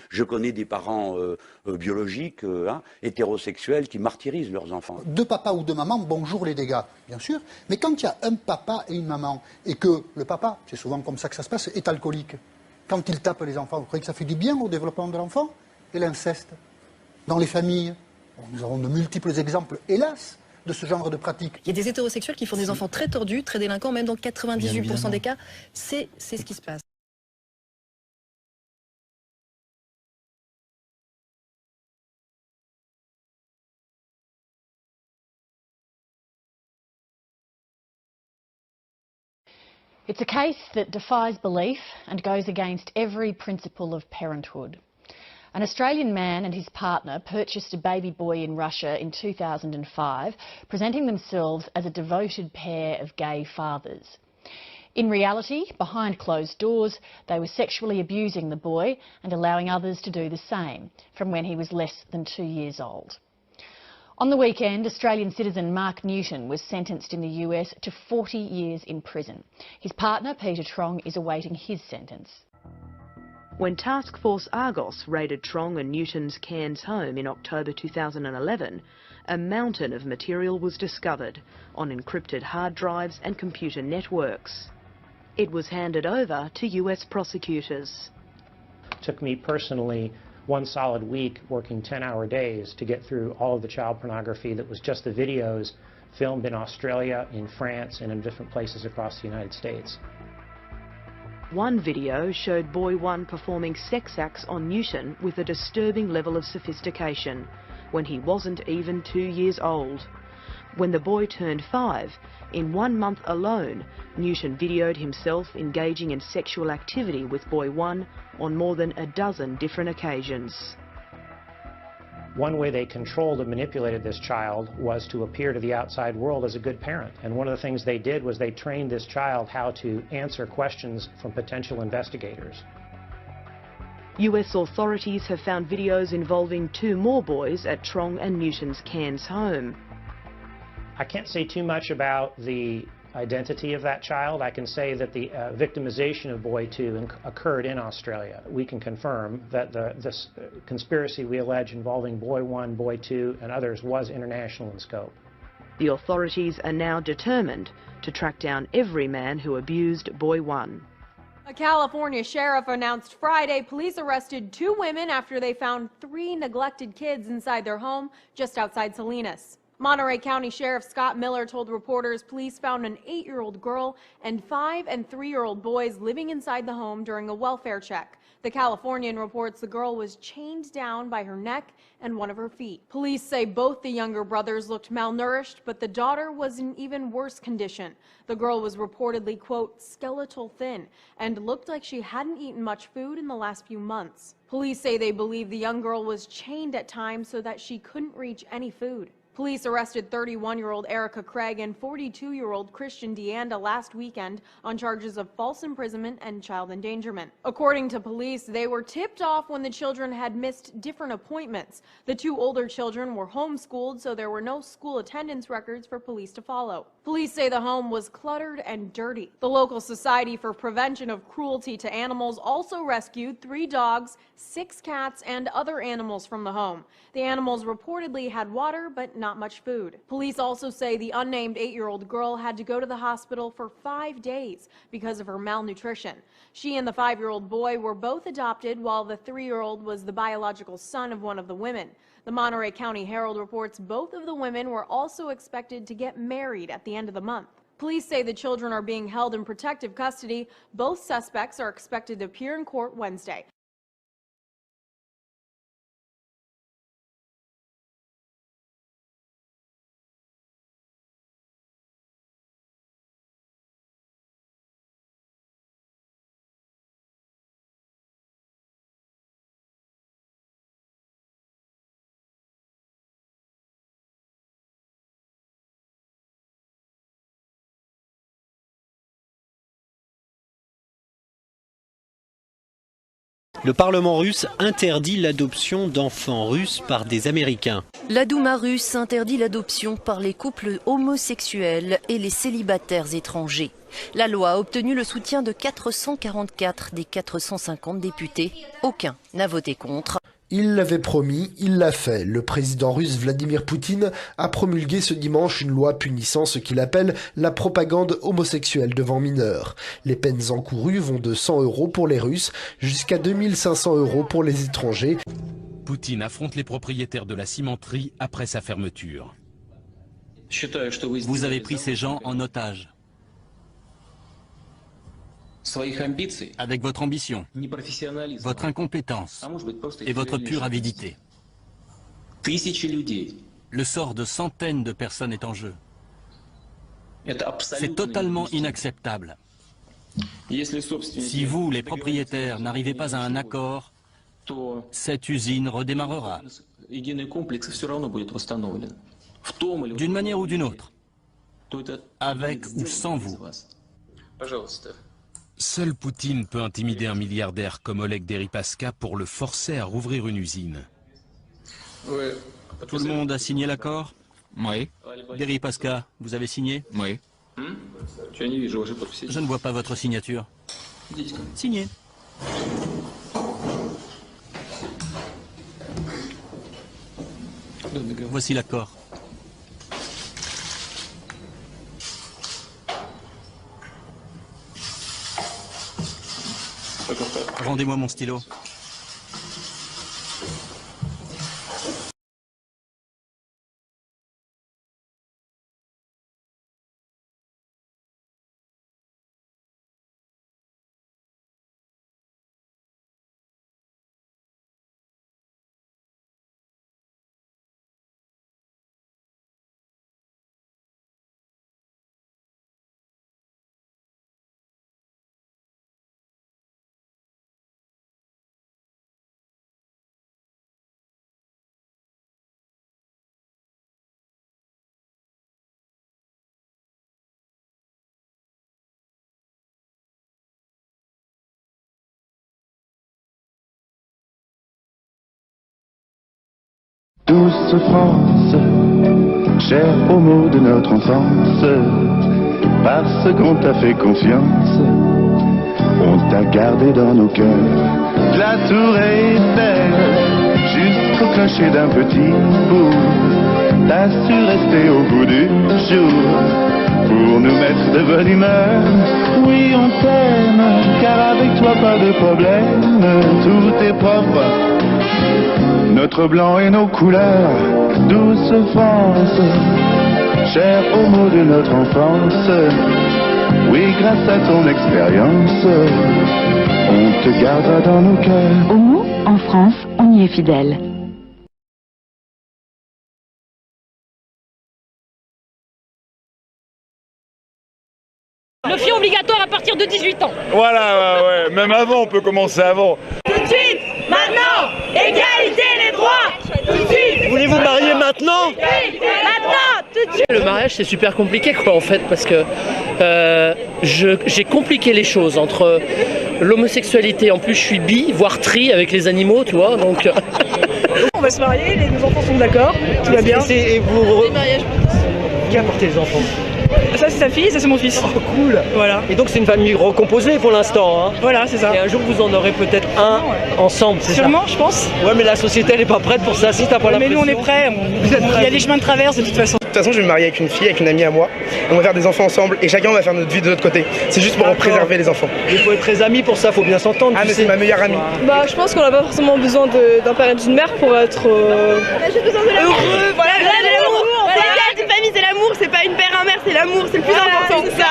Je connais des parents biologiques, hétérosexuels, qui martyrisent leurs enfants. Deux papas ou deux mamans, bonjour les dégâts, bien sûr. Mais quand il y a un papa et une maman, et que le papa, c'est souvent comme ça que ça se passe, est alcoolique, quand il tape les enfants, vous croyez que ça fait du bien au développement de l'enfant? Et l'inceste dans les familles, nous avons de multiples exemples, hélas, de ce genre de pratiques. Il y a des hétérosexuels qui font des enfants très tordus, très délinquants, même dans 98% des cas. C'est ce qui se passe. It's a case that defies belief and goes against every principle of parenthood. An Australian man and his partner purchased a baby boy in Russia in 2005, presenting themselves as a devoted pair of gay fathers. In reality, behind closed doors, they were sexually abusing the boy and allowing others to do the same from when he was less than 2 years old. On the weekend, Australian citizen Mark Newton was sentenced in the US to 40 years in prison. His partner, Peter Trong, is awaiting his sentence. When Task Force Argos raided Trong and Newton's Cairns home in October 2011, a mountain of material was discovered on encrypted hard drives and computer networks. It was handed over to US prosecutors. It took me personally 1 solid week working 10-hour days to get through all of the child pornography that was just the videos filmed in Australia, in France, and in different places across the United States. One video showed boy one performing sex acts on Newton with a disturbing level of sophistication when he wasn't even 2 years old. When the boy turned 5, in 1 month alone, Newton videoed himself engaging in sexual activity with boy one on more than a dozen different occasions. One way they controlled and manipulated this child was to appear to the outside world as a good parent. And one of the things they did was they trained this child how to answer questions from potential investigators. US authorities have found videos involving 2 more boys at Trong and Newton's Cairns home. I can't say too much about the identity of that child. I can say that the victimization of boy 2 occurred in Australia. We can confirm that this conspiracy we allege involving boy 1, boy 2 and others was international in scope. The authorities are now determined to track down every man who abused boy 1. A California sheriff announced Friday police arrested 2 women after they found 3 neglected kids inside their home just outside Salinas. Monterey County Sheriff Scott Miller told reporters police found an 8-year-old girl and 5- and 3-year-old boys living inside the home during a welfare check. The Californian reports the girl was chained down by her neck and one of her feet. Police say both the younger brothers looked malnourished, but the daughter was in even worse condition. The girl was reportedly, quote, skeletal thin and looked like she hadn't eaten much food in the last few months. Police say they believe the young girl was chained at times so that she couldn't reach any food. Police arrested 31-year-old Erica Craig and 42-year-old Christian Deanda last weekend on charges of false imprisonment and child endangerment. According to police, they were tipped off when the children had missed different appointments. The 2 older children were homeschooled, so there were no school attendance records for police to follow. Police say the home was cluttered and dirty. The local Society for Prevention of Cruelty to Animals also rescued 3 dogs, 6 cats, and other animals from the home. The animals reportedly had water, but not much food. Police also say the unnamed 8-year-old girl had to go to the hospital for 5 days because of her malnutrition. She and the 5-year-old boy were both adopted, while the 3-year-old was the biological son of one of the women. The Monterey County Herald reports both of the women were also expected to get married at the end of the month. Police say the children are being held in protective custody. Both suspects are expected to appear in court Wednesday. Le Parlement russe interdit l'adoption d'enfants russes par des Américains. La Douma russe interdit l'adoption par les couples homosexuels et les célibataires étrangers. La loi a obtenu le soutien de 444 des 450 députés. Aucun n'a voté contre. Il l'avait promis, il l'a fait. Le président russe Vladimir Poutine a promulgué ce dimanche une loi punissant ce qu'il appelle la propagande homosexuelle devant mineurs. Les peines encourues vont de 100 € pour les Russes jusqu'à 2500 € pour les étrangers. Poutine affronte les propriétaires de la cimenterie après sa fermeture. Vous avez pris ces gens en otage. Avec votre ambition, votre incompétence et votre pure avidité. Le sort de centaines de personnes est en jeu. C'est totalement inacceptable. Si vous, les propriétaires, n'arrivez pas à un accord, cette usine redémarrera. D'une manière ou d'une autre. Avec ou sans vous. Seul Poutine peut intimider un milliardaire comme Oleg Deripaska pour le forcer à rouvrir une usine. Tout le monde a signé l'accord? Oui. Deripaska, vous avez signé? Oui. Je ne vois pas votre signature. Signez. Voici l'accord. Rendez-moi mon stylo. Douce France, cher homo de notre enfance, parce qu'on t'a fait confiance, on t'a gardé dans nos cœurs. De la tour Eiffel jusqu'au clocher d'un petit bout, t'as su rester au bout du jour pour nous mettre de bonne humeur. Oui, on t'aime, car avec toi pas de problème, tout est propre. Notre blanc et nos couleurs, douce France, cher homo de notre enfance. Oui, grâce à ton expérience, on te gardera dans nos cœurs. Homo, en France, on y est fidèle. Le FIO obligatoire à partir de 18 ans. Voilà, ouais, même avant, on peut commencer avant. Tout de suite, maintenant, égalité les droits. Tout de suite. Voulez-vous marier maintenant? Maintenant, tout de suite. Le mariage, c'est super compliqué, quoi, en fait, parce que j'ai compliqué les choses entre l'homosexualité. En plus, je suis bi, voire tri avec les animaux, tu vois, donc. On va se marier, nos enfants sont d'accord, tout va bien. Et vous... Qui a porté les enfants? Ça c'est sa fille, ça c'est mon fils. Oh cool. Voilà. Et donc c'est une famille recomposée pour l'instant, hein? Voilà, c'est ça. Et un jour vous en aurez peut-être un ensemble, c'est ça? Sûrement, je pense. Ouais, mais la société elle est pas prête pour ça, si t'as pas mais l'impression. nous on est prêts, il y a des chemins de traverse de toute façon. De toute façon je vais me marier avec une fille, avec une amie à moi. On va faire des enfants ensemble et chacun va faire notre vie de notre côté. C'est juste pour en préserver les enfants. Il faut être très amis pour ça, faut bien s'entendre. Ah mais c'est ma meilleure amie. Bah je pense qu'on n'a pas forcément besoin d'un père et d'une mère pour être heureux. Voilà, l'amour. Une famille c'est l'amour, c'est pas une père, un mère, c'est l'amour, c'est le plus important. C'est ça.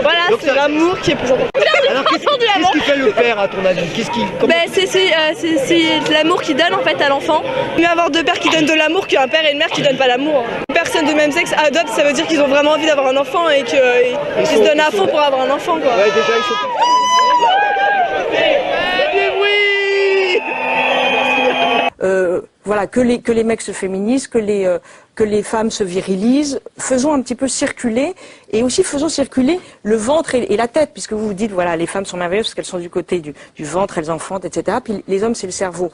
Voilà, c'est l'amour qui est plus important. Alors qu'est-ce qui fait le père à ton avis? C'est l'amour qui donne en fait à l'enfant. Mieux avoir deux pères qui donnent de l'amour qu'un père et une mère qui donnent pas l'amour. Une personne de même sexe adopte, ça veut dire qu'ils ont vraiment envie d'avoir un enfant et qu'ils se donnent à fond pour avoir un enfant quoi. Ouais, déjà ils sont... Voilà, que les mecs se féminisent, que les femmes se virilisent. Faisons un petit peu circuler, et aussi faisons circuler le ventre et la tête, puisque vous vous dites, voilà, les femmes sont merveilleuses parce qu'elles sont du côté du ventre, elles enfantent, etc. Puis les hommes, c'est le cerveau.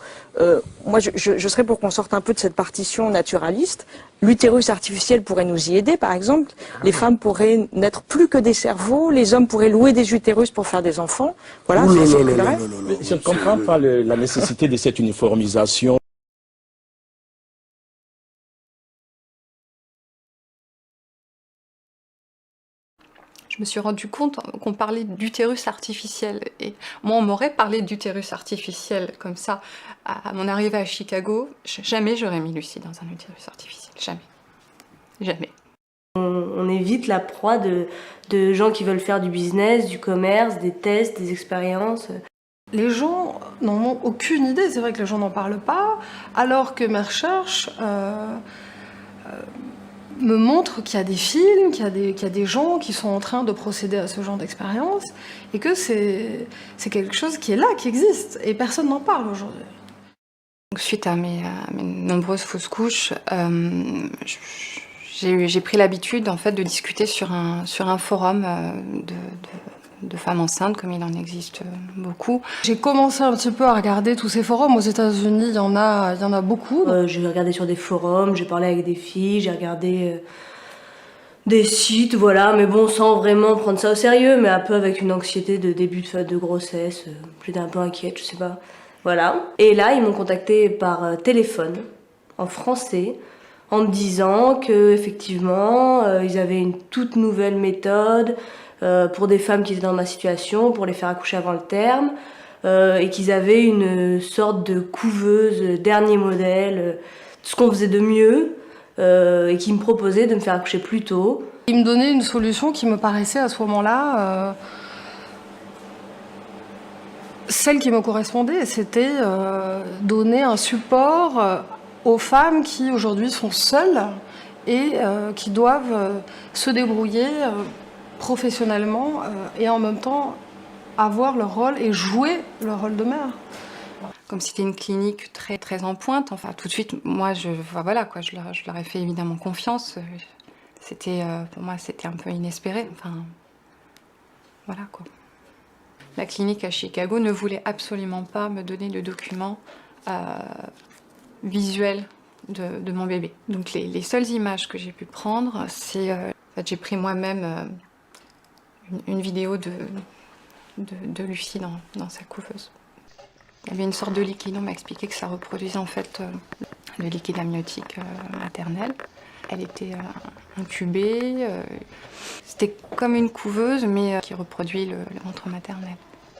Moi, je serais pour qu'on sorte un peu de cette partition naturaliste. L'utérus artificiel pourrait nous y aider, par exemple. Les femmes pourraient n'être plus que des cerveaux, les hommes pourraient louer des utérus pour faire des enfants. Voilà, c'est le rêve. Je ne comprends pas la nécessité de cette uniformisation. Je me suis rendu compte qu'on parlait d'utérus artificiel. Et moi, on m'aurait parlé d'utérus artificiel comme ça à mon arrivée à Chicago. Jamais j'aurais mis Lucie dans un utérus artificiel. Jamais. Jamais. On est vite la proie de gens qui veulent faire du business, du commerce, des tests, des expériences. Les gens n'en ont aucune idée. C'est vrai que les gens n'en parlent pas, alors que mes recherches me montre qu'il y a des films, qu'il y a des gens qui sont en train de procéder à ce genre d'expérience, et que c'est quelque chose qui est là, qui existe, et personne n'en parle aujourd'hui. Suite à mes nombreuses fausses couches, j'ai pris l'habitude en fait de discuter sur un forum de femmes enceintes, comme il en existe beaucoup. J'ai commencé un petit peu à regarder tous ces forums. Aux États-Unis, il y en a beaucoup. J'ai regardé sur des forums, j'ai parlé avec des filles, j'ai regardé des sites, voilà, mais bon, sans vraiment prendre ça au sérieux, mais un peu avec une anxiété de début de grossesse. J'étais un peu inquiète, je sais pas. Voilà. Et là, ils m'ont contacté par téléphone, en français, en me disant que effectivement, ils avaient une toute nouvelle méthode pour des femmes qui étaient dans ma situation, pour les faire accoucher avant le terme, et qu'ils avaient une sorte de couveuse dernier modèle, ce qu'on faisait de mieux, et qui me proposaient de me faire accoucher plus tôt. Ils me donnaient une solution qui me paraissait à ce moment-là celle qui me correspondait, c'était donner un support aux femmes qui aujourd'hui sont seules et qui doivent se débrouiller professionnellement et en même temps avoir leur rôle et jouer leur rôle de mère. Comme c'était une clinique très très en pointe, enfin tout de suite, moi voilà quoi, je leur ai fait évidemment confiance. C'était pour moi c'était un peu inespéré, enfin voilà quoi. La clinique à Chicago ne voulait absolument pas me donner de documents visuels de mon bébé. Donc les seules images que j'ai pu prendre, c'est en fait, j'ai pris moi-même une vidéo de Lucie dans sa couveuse. Il y avait une sorte de liquide, on m'a expliqué que ça reproduisait en fait le liquide amniotique maternel. Elle était incubée, c'était comme une couveuse mais qui reproduit le ventre maternel.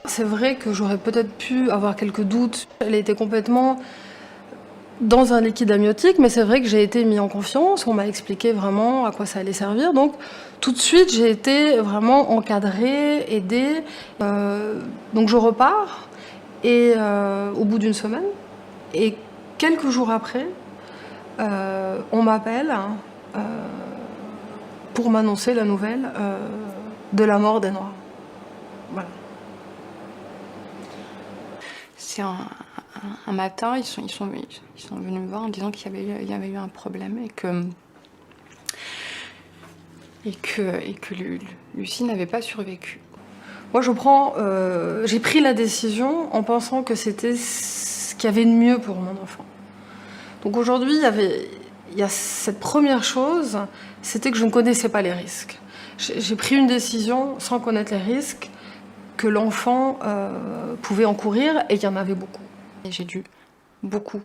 C'est vrai que j'aurais peut-être pu avoir quelques doutes. Elle était complètement dans un liquide amniotique, mais c'est vrai que j'ai été mis en confiance, on m'a expliqué vraiment à quoi ça allait servir. Donc tout de suite j'ai été vraiment encadrée, aidée. Donc je repars et au bout d'une semaine, et quelques jours après, on m'appelle pour m'annoncer la nouvelle de la mort des Noirs. Voilà. C'est un matin, ils sont venus me voir en disant qu'il y avait eu un problème et que Lucie n'avait pas survécu. Moi, j'ai pris la décision en pensant que c'était ce qu'il y avait de mieux pour mon enfant. Donc aujourd'hui, il y a cette première chose, c'était que je ne connaissais pas les risques. J'ai pris une décision sans connaître les risques que l'enfant pouvait encourir, et il y en avait beaucoup. Et j'ai dû beaucoup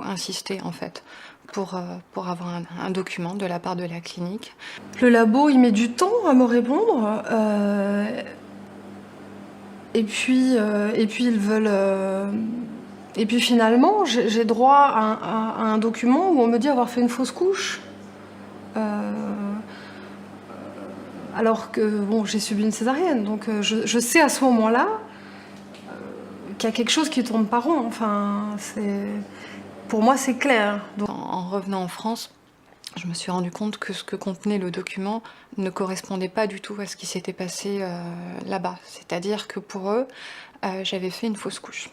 insister en fait pour avoir un document de la part de la clinique. Le labo, il met du temps à me répondre. Et puis ils veulent. Et puis finalement, j'ai droit à un document où on me dit avoir fait une fausse couche. Alors que bon, j'ai subi une césarienne, donc je sais à ce moment-là qu'il y a quelque chose qui tourne pas rond. Enfin, pour moi, c'est clair. Donc, en revenant en France, je me suis rendu compte que ce que contenait le document ne correspondait pas du tout à ce qui s'était passé là-bas. C'est-à-dire que pour eux, j'avais fait une fausse couche.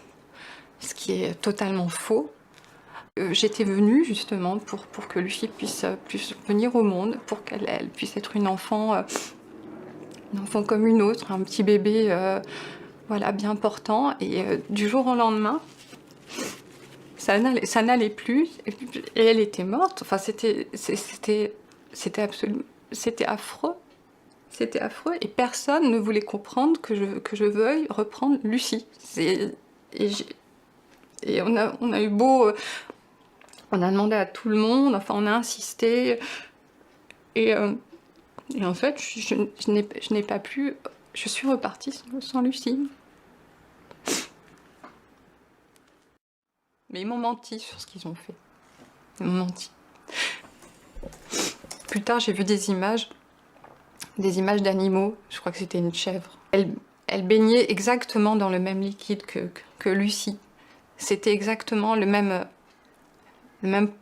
Ce qui est totalement faux. J'étais venue justement pour que Lucie puisse venir au monde, pour qu'elle puisse être une enfant comme une autre, un petit bébé voilà, bien portant. Et du jour au lendemain, ça n'allait plus et elle était morte. Enfin, c'était absolument, c'était affreux. C'était affreux et personne ne voulait comprendre que je veuille reprendre Lucie. Et on a eu beau... On a demandé à tout le monde, enfin on a insisté. Et en fait, je n'ai pas pu... Je suis repartie sans Lucie. Mais ils m'ont menti sur ce qu'ils ont fait. Ils m'ont menti. Plus tard, j'ai vu des images d'animaux. Je crois que c'était une chèvre. Elle baignait exactement dans le même liquide que Lucie. C'était exactement le même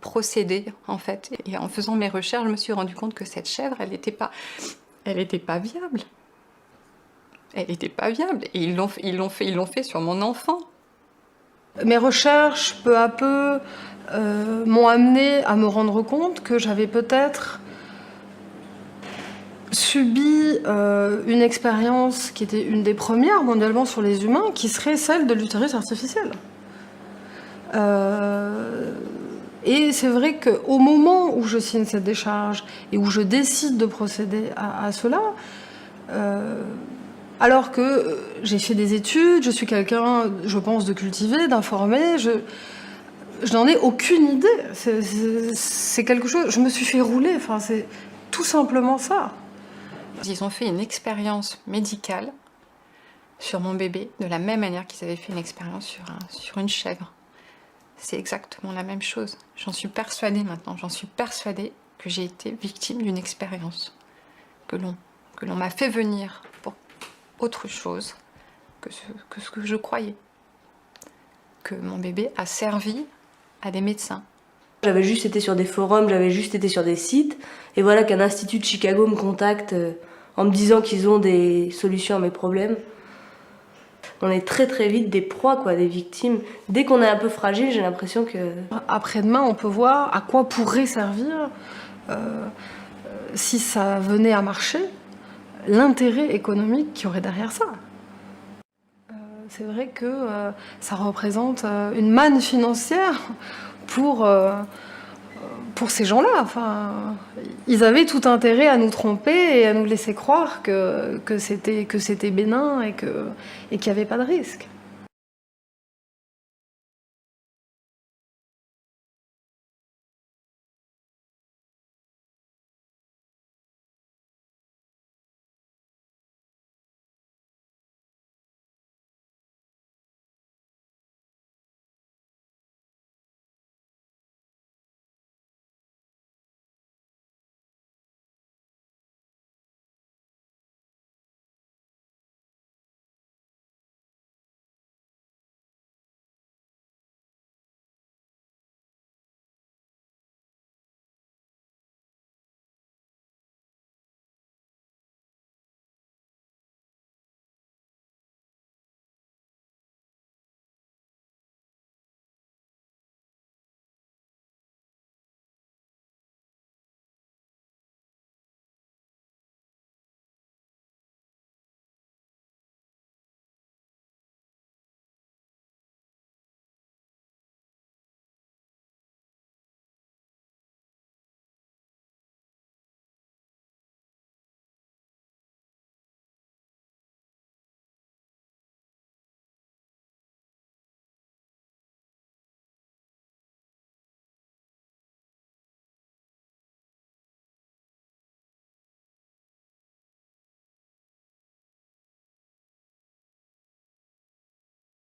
procédé, en fait. Et en faisant mes recherches, je me suis rendu compte que cette chèvre, elle n'était pas viable. Elle n'était pas viable. Et ils l'ont fait sur mon enfant. Mes recherches, peu à peu, m'ont amené à me rendre compte que j'avais peut-être subi une expérience qui était une des premières mondialement sur les humains, qui serait celle de l'utérus artificiel. Et c'est vrai qu'au moment où je signe cette décharge et où je décide de procéder à cela, alors que j'ai fait des études, je suis quelqu'un, je pense, de cultivé, d'informé, je n'en ai aucune idée. C'est quelque chose... Je me suis fait rouler, enfin, c'est tout simplement ça. Ils ont fait une expérience médicale sur mon bébé, de la même manière qu'ils avaient fait une expérience sur une chèvre. C'est exactement la même chose. J'en suis persuadée maintenant, j'en suis persuadée que j'ai été victime d'une expérience, que l'on m'a fait venir pour autre chose que ce que je croyais, que mon bébé a servi à des médecins. J'avais juste été sur des forums, j'avais juste été sur des sites, et voilà qu'un institut de Chicago me contacte en me disant qu'ils ont des solutions à mes problèmes. On est très très vite des proies, quoi, des victimes. Dès qu'on est un peu fragile, j'ai l'impression que... Après-demain, on peut voir à quoi pourrait servir, si ça venait à marcher, l'intérêt économique qu'il y aurait derrière ça. C'est vrai que ça représente une manne financière pour ces gens-là. Enfin, ils avaient tout intérêt à nous tromper et à nous laisser croire que c'était bénin et qu'il n'y avait pas de risque.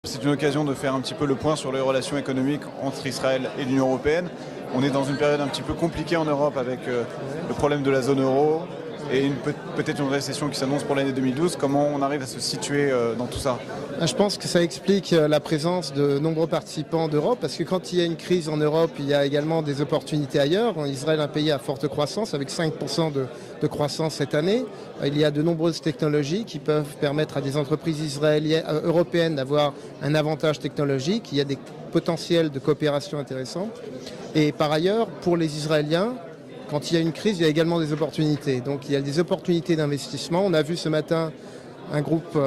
C'est une occasion de faire un petit peu le point sur les relations économiques entre Israël et l'Union européenne. On est dans une période un petit peu compliquée en Europe avec le problème de la zone euro, et peut-être une récession qui s'annonce pour l'année 2012. Comment on arrive à se situer dans tout ça? Je pense que ça explique la présence de nombreux participants d'Europe, parce que quand il y a une crise en Europe, il y a également des opportunités ailleurs. Israël est un pays à forte croissance, avec 5% de croissance cette année. Il y a de nombreuses technologies qui peuvent permettre à des entreprises européennes d'avoir un avantage technologique. Il y a des potentiels de coopération intéressants. Et par ailleurs, pour les Israéliens, quand il y a une crise, il y a également des opportunités. Donc il y a des opportunités d'investissement. On a vu ce matin un groupe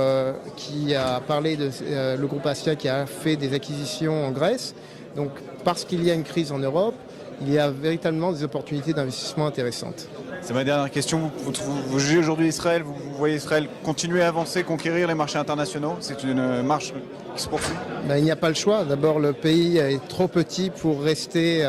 qui a parlé le groupe Assia qui a fait des acquisitions en Grèce. Donc parce qu'il y a une crise en Europe, il y a véritablement des opportunités d'investissement intéressantes. C'est ma dernière question. Vous jugez aujourd'hui Israël, vous voyez Israël continuer à avancer, conquérir les marchés internationaux? C'est une marche qui se poursuit? Il n'y a pas le choix. D'abord, le pays est trop petit pour rester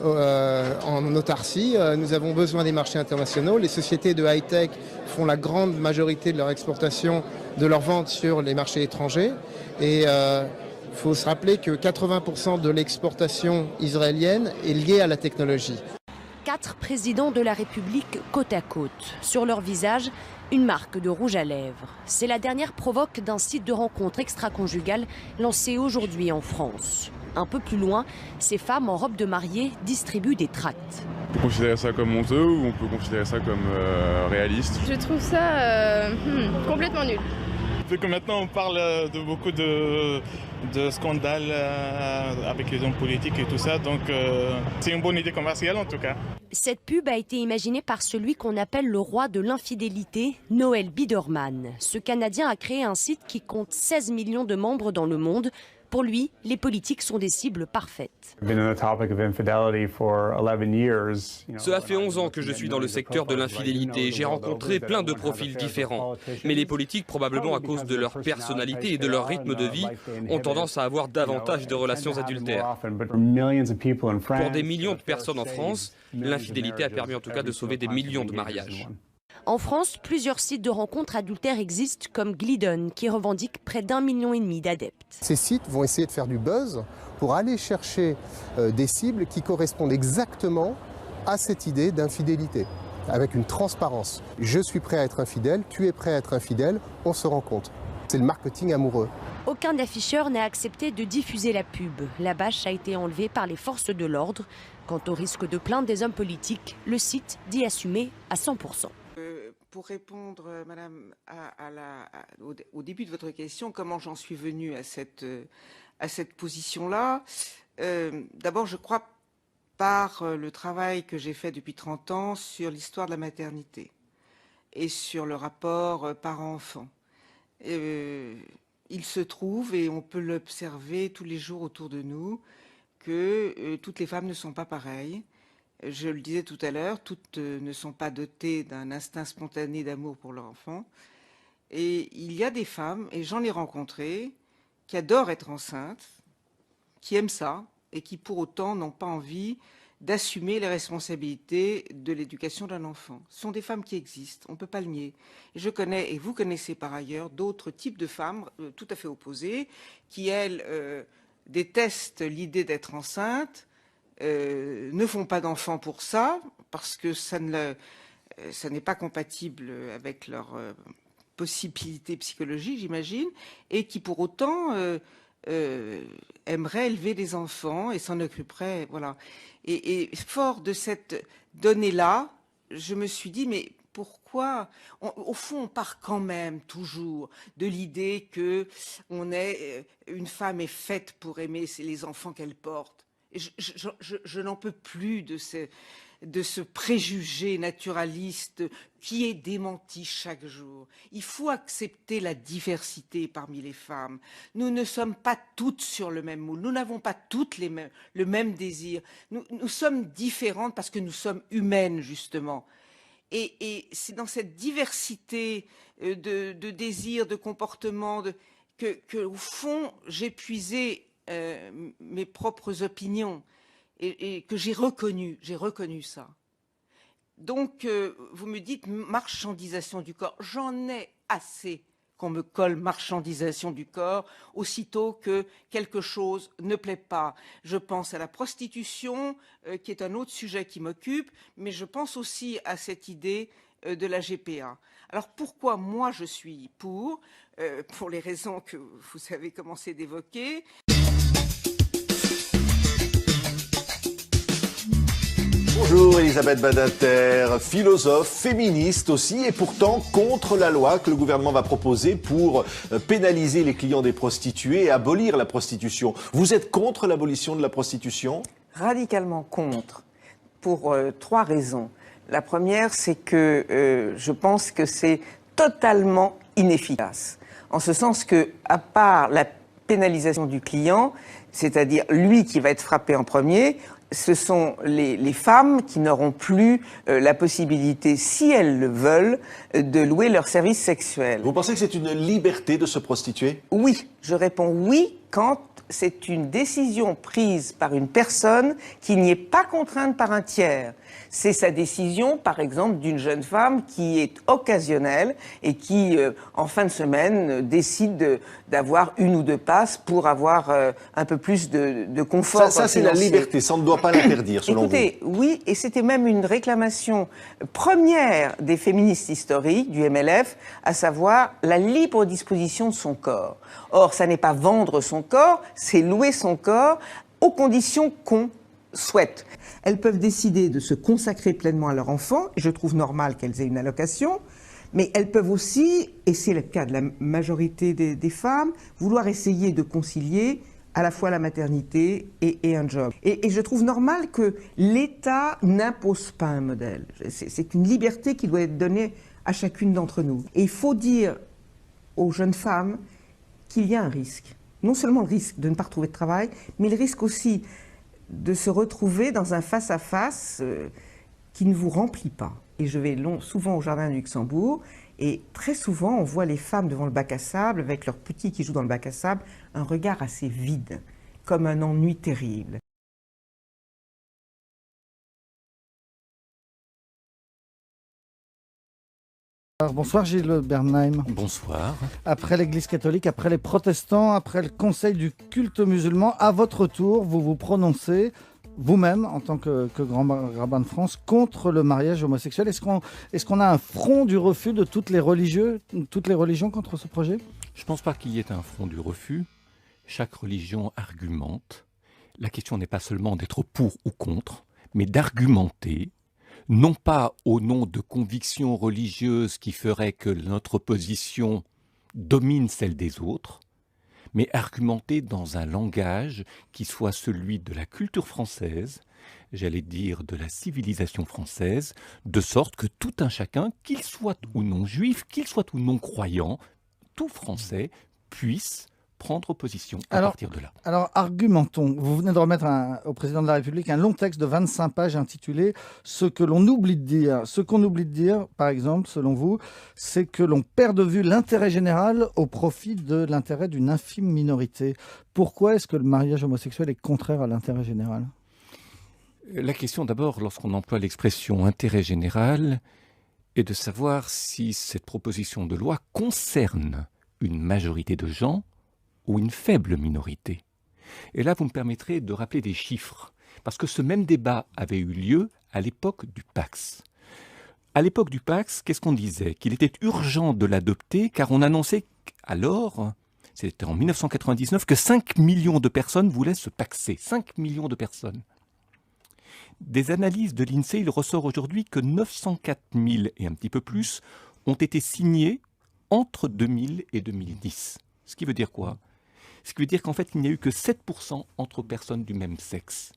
en autarcie. Nous avons besoin des marchés internationaux. Les sociétés de high-tech font la grande majorité de leur exportation, de leur vente sur les marchés étrangers. Et il faut se rappeler que 80% de l'exportation israélienne est liée à la technologie. 4 présidents de la République côte à côte. Sur leur visage, une marque de rouge à lèvres. C'est la dernière provoque d'un site de rencontre extra-conjugale lancé aujourd'hui en France. Un peu plus loin, ces femmes en robe de mariée distribuent des tracts. On peut considérer ça comme honteux ou on peut considérer ça comme réaliste? Je trouve ça complètement nul. Vu que maintenant on parle de beaucoup de scandales avec les hommes politiques et tout ça, donc c'est une bonne idée commerciale en tout cas. Cette pub a été imaginée par celui qu'on appelle le roi de l'infidélité, Noel Biderman. Ce Canadien a créé un site qui compte 16 millions de membres dans le monde. Pour lui, les politiques sont des cibles parfaites. Cela fait 11 ans que je suis dans le secteur de l'infidélité. J'ai rencontré plein de profils différents. Mais les politiques, probablement à cause de leur personnalité et de leur rythme de vie, ont tendance à avoir davantage de relations adultères. Pour des millions de personnes en France, l'infidélité a permis en tout cas de sauver des millions de mariages. En France, plusieurs sites de rencontres adultères existent comme Glidden, qui revendique près d'1,5 million d'adeptes. Ces sites vont essayer de faire du buzz pour aller chercher des cibles qui correspondent exactement à cette idée d'infidélité, avec une transparence. Je suis prêt à être infidèle, tu es prêt à être infidèle, on se rencontre. C'est le marketing amoureux. Aucun afficheur n'a accepté de diffuser la pub. La bâche a été enlevée par les forces de l'ordre. Quant au risque de plainte des hommes politiques, le site dit assumer à 100%. Pour répondre, Madame, au début de votre question, comment j'en suis venue à cette position-là, d'abord, je crois par le travail que j'ai fait depuis 30 ans sur l'histoire de la maternité et sur le rapport parent-enfant. Il se trouve, et on peut l'observer tous les jours autour de nous, que toutes les femmes ne sont pas pareilles. Je le disais tout à l'heure, toutes ne sont pas dotées d'un instinct spontané d'amour pour leur enfant. Et il y a des femmes, et j'en ai rencontré, qui adorent être enceintes, qui aiment ça, et qui pour autant n'ont pas envie d'assumer les responsabilités de l'éducation d'un enfant. Ce sont des femmes qui existent, on ne peut pas le nier. Et je connais, et vous connaissez par ailleurs, d'autres types de femmes tout à fait opposées, qui, elles, détestent l'idée d'être enceintes, ne font pas d'enfants pour ça, parce que ça n'est pas compatible avec leur possibilité psychologique, j'imagine, et qui pour autant aimeraient élever des enfants et s'en occuperaient, voilà. Et fort de cette donnée-là, je me suis dit, mais pourquoi, au fond, on part quand même toujours de l'idée que une femme est faite pour aimer les enfants qu'elle porte. Je n'en peux plus de ce préjugé naturaliste qui est démenti chaque jour. Il faut accepter la diversité parmi les femmes. Nous ne sommes pas toutes sur le même moule. Nous n'avons pas toutes le même désir. Nous sommes différentes parce que nous sommes humaines, justement. Et c'est dans cette diversité de désirs, de comportements, que au fond, j'ai puisé mes propres opinions et que j'ai reconnu ça. Donc, vous me dites marchandisation du corps. J'en ai assez qu'on me colle marchandisation du corps aussitôt que quelque chose ne plaît pas. Je pense à la prostitution, qui est un autre sujet qui m'occupe, mais je pense aussi à cette idée de la GPA. Alors pourquoi moi je suis pour les raisons que vous avez commencé d'évoquer. Bonjour Elisabeth Badinter, philosophe, féministe aussi, et pourtant contre la loi que le gouvernement va proposer pour pénaliser les clients des prostituées et abolir la prostitution. Vous êtes contre l'abolition de la prostitution ? Radicalement contre, pour 3 raisons. La première, c'est que je pense que c'est totalement inefficace. En ce sens que, à part la pénalisation du client, c'est-à-dire lui qui va être frappé en premier, ce sont les femmes qui n'auront plus la possibilité, si elles le veulent, de louer leurs services sexuels. Vous pensez que c'est une liberté de se prostituer ? Oui, je réponds oui quand c'est une décision prise par une personne qui n'y est pas contrainte par un tiers. C'est sa décision, par exemple, d'une jeune femme qui est occasionnelle et qui, en fin de semaine, décide d'avoir 1 ou 2 passes pour avoir un peu plus de confort. Ça c'est la liberté, ça ne doit pas l'interdire, selon vous. Écoutez, oui, et c'était même une réclamation première des féministes historiques, du MLF, à savoir la libre disposition de son corps. Or, ça n'est pas vendre son corps, c'est louer son corps aux conditions qu'on souhaite. Elles peuvent décider de se consacrer pleinement à leur enfant, et je trouve normal qu'elles aient une allocation, mais elles peuvent aussi, et c'est le cas de la majorité des femmes, vouloir essayer de concilier à la fois la maternité et un job. Et je trouve normal que l'État n'impose pas un modèle. C'est une liberté qui doit être donnée à chacune d'entre nous. Et il faut dire aux jeunes femmes qu'il y a un risque. Non seulement le risque de ne pas retrouver de travail, mais le risque aussi de se retrouver dans un face-à-face qui ne vous remplit pas. Et je vais souvent au Jardin du Luxembourg, et très souvent on voit les femmes devant le bac à sable, avec leurs petits qui jouent dans le bac à sable, un regard assez vide, comme un ennui terrible. Bonsoir Gilles Bernheim. Bonsoir. Après l'Église catholique, après les protestants, après le Conseil du culte musulman, à votre tour, vous vous prononcez, vous-même, en tant que grand rabbin de France, contre le mariage homosexuel. Est-ce qu'on a un front du refus de toutes les religions contre ce projet ? Je ne pense pas qu'il y ait un front du refus. Chaque religion argumente. La question n'est pas seulement d'être pour ou contre, mais d'argumenter, non pas au nom de convictions religieuses qui feraient que notre position domine celle des autres, mais argumenter dans un langage qui soit celui de la culture française, j'allais dire de la civilisation française, de sorte que tout un chacun, qu'il soit ou non juif, qu'il soit ou non croyant, tout Français puisse prendre position à partir de là. Alors, argumentons. Vous venez de remettre au président de la République un long texte de 25 pages intitulé « Ce que l'on oublie de dire ». Ce qu'on oublie de dire, par exemple, selon vous, c'est que l'on perd de vue l'intérêt général au profit de l'intérêt d'une infime minorité. Pourquoi est-ce que le mariage homosexuel est contraire à l'intérêt général ? La question d'abord, lorsqu'on emploie l'expression « intérêt général », est de savoir si cette proposition de loi concerne une majorité de gens ou une faible minorité. Et là, vous me permettrez de rappeler des chiffres, parce que ce même débat avait eu lieu à l'époque du Pacs. À l'époque du Pacs, qu'est-ce qu'on disait ? Qu'il était urgent de l'adopter, car on annonçait alors, c'était en 1999, que 5 millions de personnes voulaient se paxer. 5 millions de personnes. Des analyses de l'INSEE, il ressort aujourd'hui que 904 000 et un petit peu plus ont été signés entre 2000 et 2010. Ce qui veut dire quoi ? Ce qui veut dire qu'en fait, il n'y a eu que 7% entre personnes du même sexe,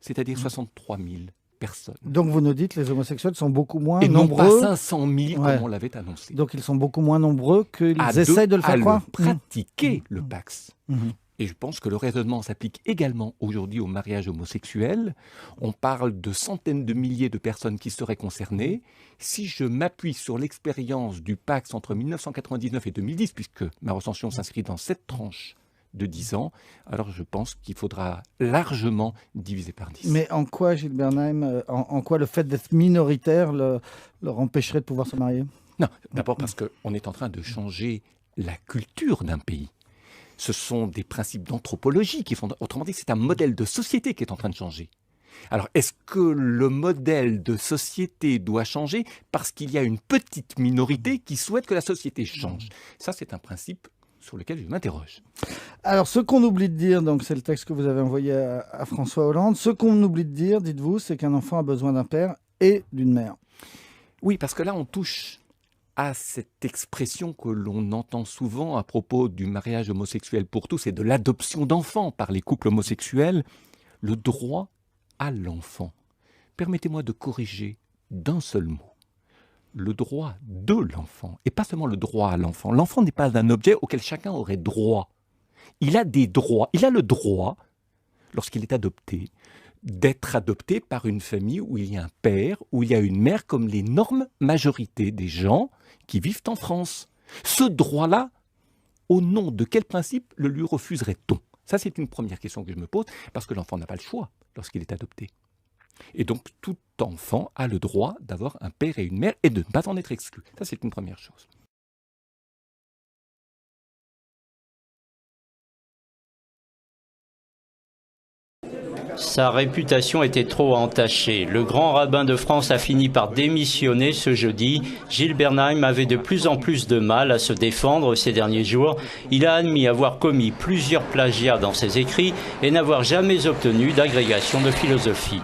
c'est-à-dire 63 000 personnes. Donc vous nous dites que les homosexuels sont beaucoup moins et nombreux. Et non pas 500 000 comme on l'avait annoncé. Donc ils sont beaucoup moins nombreux qu'ils essayent de le faire croire. Pratiquer le Pacs. Et je pense que le raisonnement s'applique également aujourd'hui au mariage homosexuel. On parle de centaines de milliers de personnes qui seraient concernées. Si je m'appuie sur l'expérience du Pacs entre 1999 et 2010, puisque ma recension s'inscrit dans cette tranche de 10 ans, alors je pense qu'il faudra largement diviser par 10. Mais en quoi, Gilles Bernheim, en quoi le fait d'être minoritaire leur empêcherait de pouvoir se marier ? Non, d'abord parce qu'on est en train de changer la culture d'un pays. Ce sont des principes d'anthropologie qui font... Autrement dit, c'est un modèle de société qui est en train de changer. Alors, est-ce que le modèle de société doit changer parce qu'il y a une petite minorité qui souhaite que la société change? Ça, c'est un principe sur lequel je m'interroge. Alors, ce qu'on oublie de dire, donc c'est le texte que vous avez envoyé à François Hollande, ce qu'on oublie de dire, dites-vous, c'est qu'un enfant a besoin d'un père et d'une mère. Oui, parce que là, on touche à cette expression que l'on entend souvent à propos du mariage homosexuel pour tous et de l'adoption d'enfants par les couples homosexuels, le droit à l'enfant. Permettez-moi de corriger d'un seul mot. Le droit de l'enfant, et pas seulement le droit à l'enfant. L'enfant n'est pas un objet auquel chacun aurait droit. Il a des droits. Il a le droit, lorsqu'il est adopté, d'être adopté par une famille où il y a un père, où il y a une mère, comme l'énorme majorité des gens qui vivent en France. Ce droit-là, au nom de quel principe le lui refuserait-on? Ça, c'est une première question que je me pose, parce que l'enfant n'a pas le choix lorsqu'il est adopté. Et donc, tout enfant a le droit d'avoir un père et une mère et de ne pas en être exclu. Ça, c'est une première chose. Sa réputation était trop entachée. Le grand rabbin de France a fini par démissionner ce jeudi. Gilles Bernheim avait de plus en plus de mal à se défendre ces derniers jours. Il a admis avoir commis plusieurs plagiats dans ses écrits et n'avoir jamais obtenu d'agrégation de philosophie.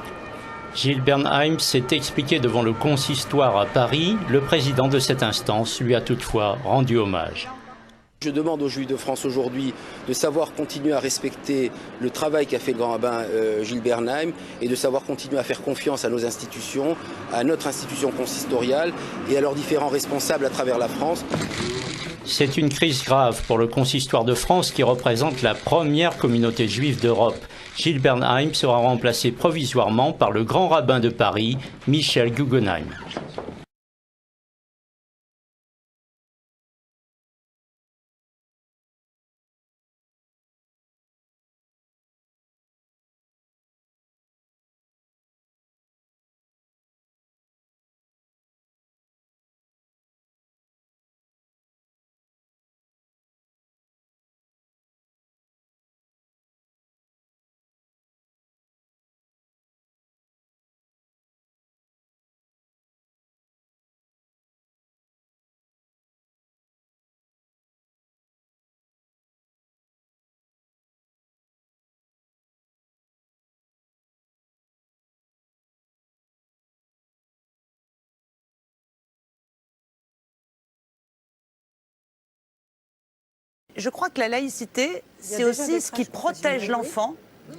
Gilles Bernheim s'est expliqué devant le consistoire à Paris. Le président de cette instance lui a toutefois rendu hommage. Je demande aux Juifs de France aujourd'hui de savoir continuer à respecter le travail qu'a fait le grand rabbin Gilles Bernheim et de savoir continuer à faire confiance à nos institutions, à notre institution consistoriale et à leurs différents responsables à travers la France. C'est une crise grave pour le consistoire de France qui représente la première communauté juive d'Europe. Gilles Bernheim sera remplacé provisoirement par le grand rabbin de Paris, Michel Guggenheim. Je crois que la laïcité, c'est aussi ce qui protège l'enfant,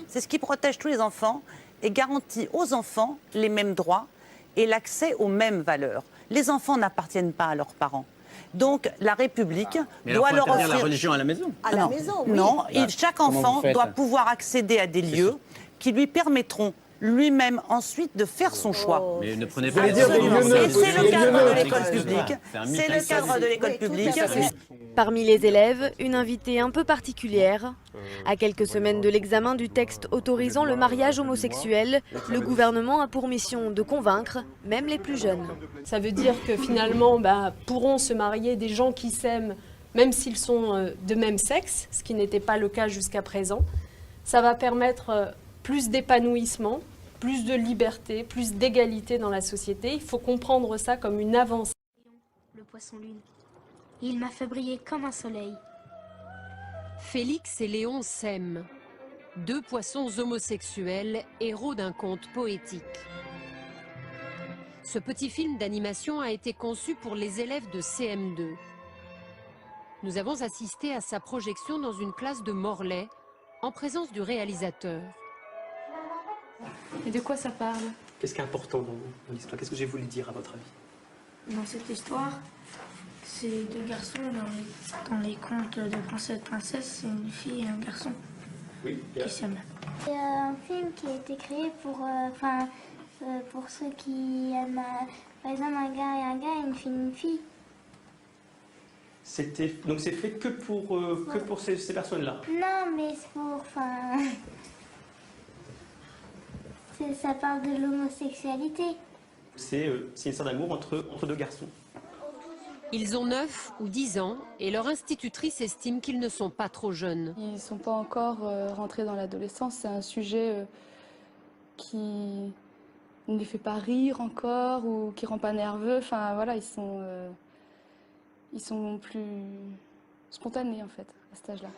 c'est ce qui protège tous les enfants et garantit aux enfants les mêmes droits et l'accès aux mêmes valeurs. Les enfants n'appartiennent pas à leurs parents. Donc la République doit leur offrir... la religion à la maison. À la maison, oui. Non, chaque enfant doit pouvoir accéder à des lieux qui lui permettront lui-même ensuite de faire son choix. Mais ne prenez pas c'est le cadre de l'école publique. C'est le cadre de l'école publique. Parmi les élèves, une invitée un peu particulière. À quelques semaines de l'examen du texte autorisant le mariage homosexuel, le gouvernement a pour mission de convaincre même les plus jeunes. Ça veut dire que finalement pourront se marier des gens qui s'aiment même s'ils sont de même sexe, ce qui n'était pas le cas jusqu'à présent. Ça va permettre plus d'épanouissement, plus de liberté, plus d'égalité dans la société. Il faut comprendre ça comme une avancée. Le poisson lune. Il m'a fait briller comme un soleil. Félix et Léon s'aiment. Deux poissons homosexuels, héros d'un conte poétique. Ce petit film d'animation a été conçu pour les élèves de CM2. Nous avons assisté à sa projection dans une classe de Morlaix, en présence du réalisateur. Et de quoi ça parle? Qu'est-ce qui est important dans l'histoire? Qu'est-ce que j'ai voulu dire à votre avis? Dans cette histoire, c'est deux garçons. Dans les contes de princesse et de princesse, c'est une fille et un garçon qui s'aiment. C'est un film qui a été créé pour ceux qui aiment, par exemple, un gars et une fille. Donc c'est fait que pour ces personnes-là? Non, mais c'est pour... ça parle de l'homosexualité. C'est une histoire d'amour entre deux garçons. Ils ont 9 ou 10 ans et leur institutrice estime qu'ils ne sont pas trop jeunes. Ils ne sont pas encore rentrés dans l'adolescence. C'est un sujet qui ne les fait pas rire encore ou qui rend pas nerveux. Enfin voilà, ils sont plus spontanés en fait à cet âge-là.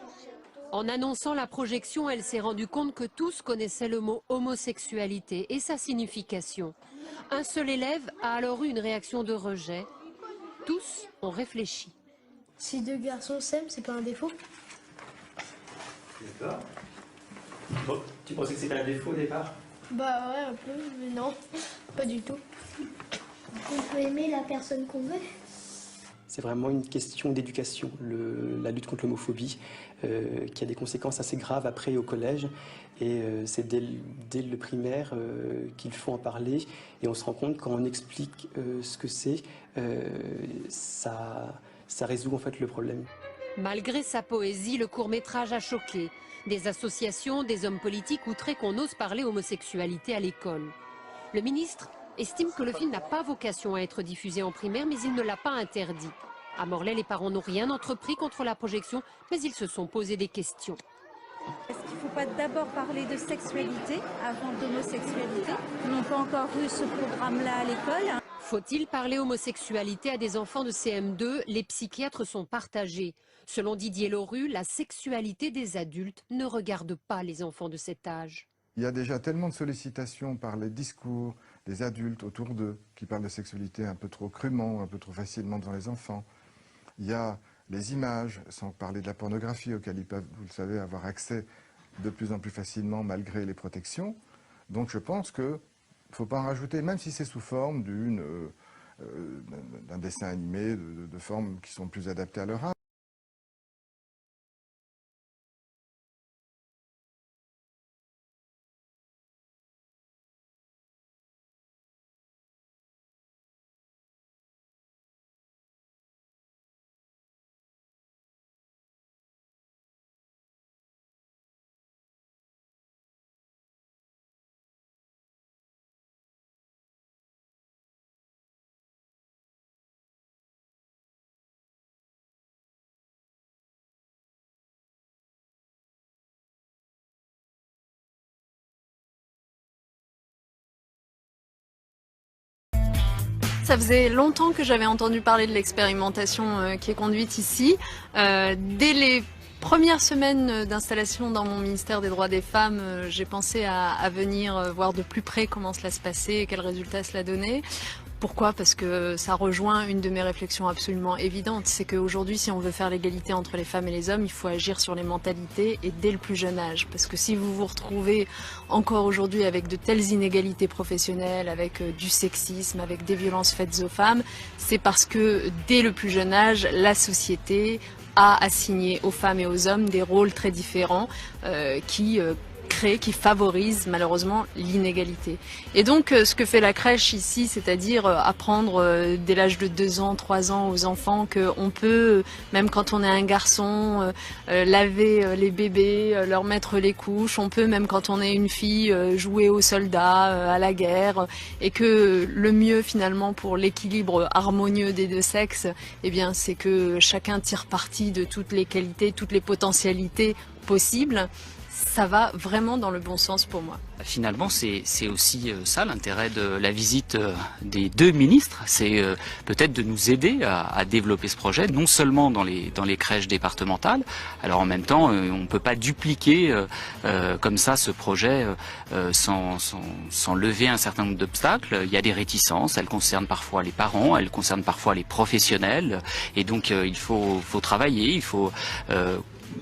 En annonçant la projection, elle s'est rendue compte que tous connaissaient le mot homosexualité et sa signification. Un seul élève a alors eu une réaction de rejet. Tous ont réfléchi. Si deux garçons s'aiment, c'est pas un défaut? D'accord. Bon, tu pensais que c'était un défaut au départ? Bah ouais, un peu, mais non, pas du tout. On peut aimer la personne qu'on veut. C'est vraiment une question d'éducation, la lutte contre l'homophobie, qui a des conséquences assez graves après au collège. Et c'est dès le primaire qu'il faut en parler. Et on se rend compte quand on explique ce que c'est, ça résout en fait le problème. Malgré sa poésie, le court-métrage a choqué. Des associations, des hommes politiques outrés qu'on ose parler homosexualité à l'école. Le ministre estime que le film n'a pas vocation à être diffusé en primaire, mais il ne l'a pas interdit. À Morlaix, les parents n'ont rien entrepris contre la projection, mais ils se sont posé des questions. Est-ce qu'il ne faut pas d'abord parler de sexualité avant d'homosexualité? Ils n'ont pas encore eu ce programme-là à l'école. Faut-il parler homosexualité à des enfants de CM2? Les psychiatres sont partagés. Selon Didier Lauru, la sexualité des adultes ne regarde pas les enfants de cet âge. Il y a déjà tellement de sollicitations par les discours des adultes autour d'eux qui parlent de sexualité un peu trop crûment, un peu trop facilement devant les enfants. Il y a les images, sans parler de la pornographie auquel ils peuvent, vous le savez, avoir accès de plus en plus facilement malgré les protections. Donc je pense qu'il ne faut pas en rajouter, même si c'est sous forme d'un dessin animé, de formes qui sont plus adaptées à leur âge. Ça faisait longtemps que j'avais entendu parler de l'expérimentation qui est conduite ici. Dès les premières semaines d'installation dans mon ministère des droits des femmes, j'ai pensé à venir voir de plus près comment cela se passait et quels résultats cela donnait. Pourquoi? Parce que ça rejoint une de mes réflexions absolument évidentes, c'est qu'aujourd'hui, si on veut faire l'égalité entre les femmes et les hommes, il faut agir sur les mentalités et dès le plus jeune âge. Parce que si vous vous retrouvez encore aujourd'hui avec de telles inégalités professionnelles, avec du sexisme, avec des violences faites aux femmes, c'est parce que dès le plus jeune âge, la société a assigné aux femmes et aux hommes des rôles très différents qui favorise malheureusement l'inégalité. Et donc ce que fait la crèche ici, c'est-à-dire apprendre dès l'âge de 2 ans, 3 ans aux enfants qu'on peut, même quand on est un garçon, laver les bébés, leur mettre les couches, on peut même quand on est une fille jouer aux soldats, à la guerre, et que le mieux finalement pour l'équilibre harmonieux des deux sexes, eh bien c'est que chacun tire parti de toutes les qualités, toutes les potentialités possibles. Ça va vraiment dans le bon sens pour moi. Finalement, c'est aussi ça l'intérêt de la visite des deux ministres, c'est peut-être de nous aider à développer ce projet, non seulement dans les crèches départementales, alors en même temps, on ne peut pas dupliquer comme ça ce projet sans lever un certain nombre d'obstacles. Il y a des réticences, elles concernent parfois les parents, elles concernent parfois les professionnels, et donc il faut travailler, il faut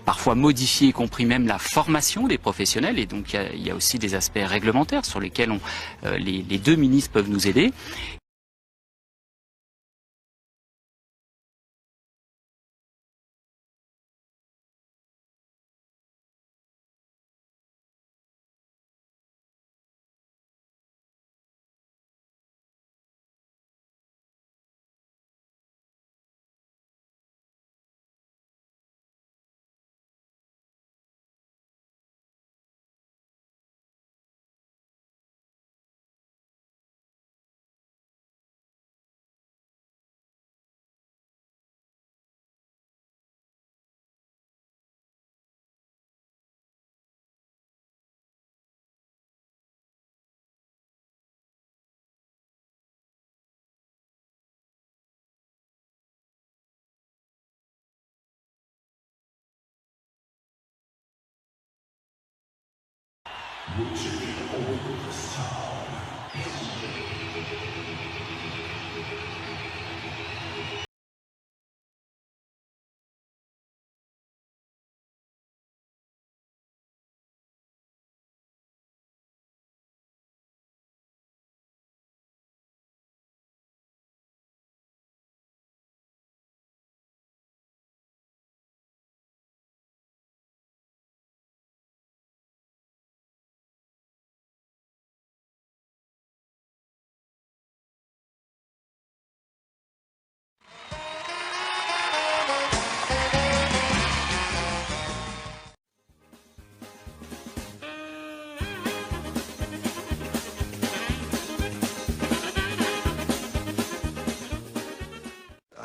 parfois modifier, y compris même la formation des professionnels, et donc il y a aussi des aspects réglementaires sur lesquels les deux ministres peuvent nous aider.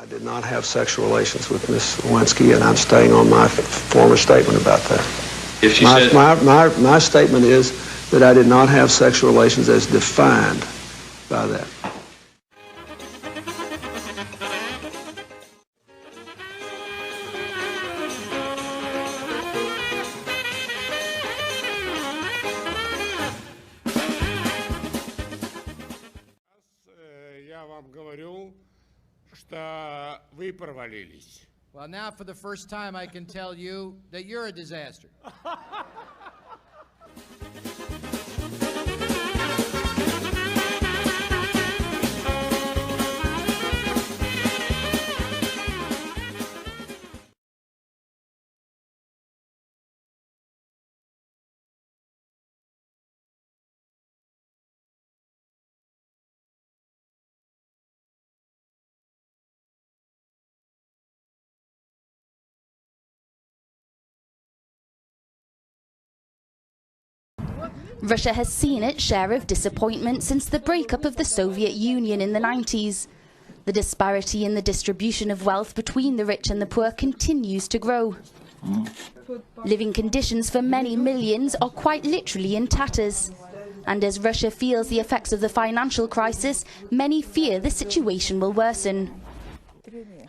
I did not have sexual relations with Ms. Lewinsky, and I'm staying on my former statement about that. If she my, said... my statement is that I did not have sexual relations as defined by that. Well, now for the first time I can tell you that you're a disaster. Russia has seen its share of disappointment since the breakup of the Soviet Union in the 90s. The disparity in the distribution of wealth between the rich and the poor continues to grow. Living conditions for many millions are quite literally in tatters. And as Russia feels the effects of the financial crisis, many fear the situation will worsen.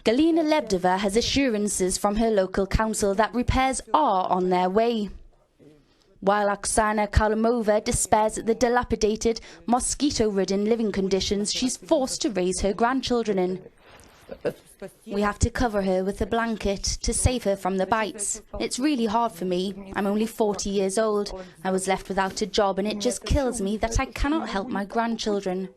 Galina Lebedeva has assurances from her local council that repairs are on their way. While Oksana Kalamova despairs at the dilapidated, mosquito-ridden living conditions she's forced to raise her grandchildren in. We have to cover her with a blanket to save her from the bites. It's really hard for me. I'm only 40 years old. I was left without a job and it just kills me that I cannot help my grandchildren.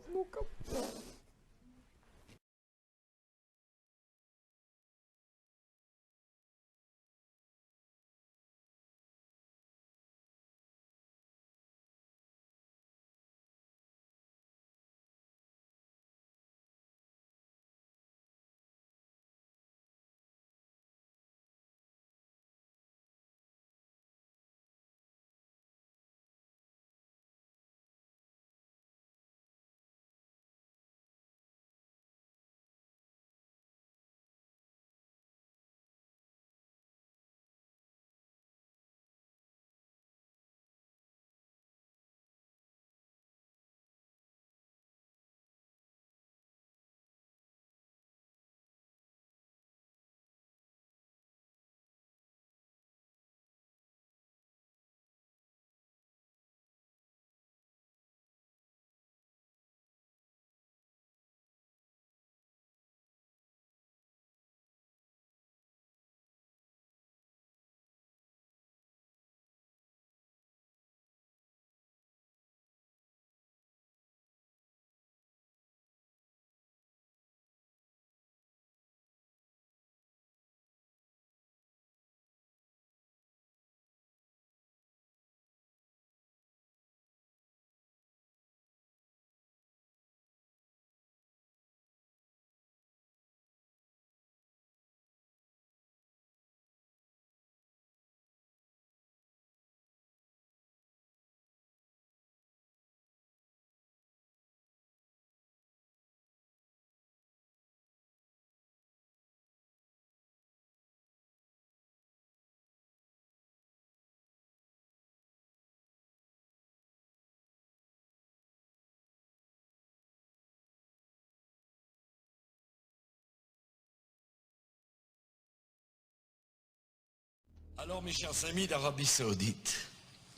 Alors, mes chers amis d'Arabie Saoudite,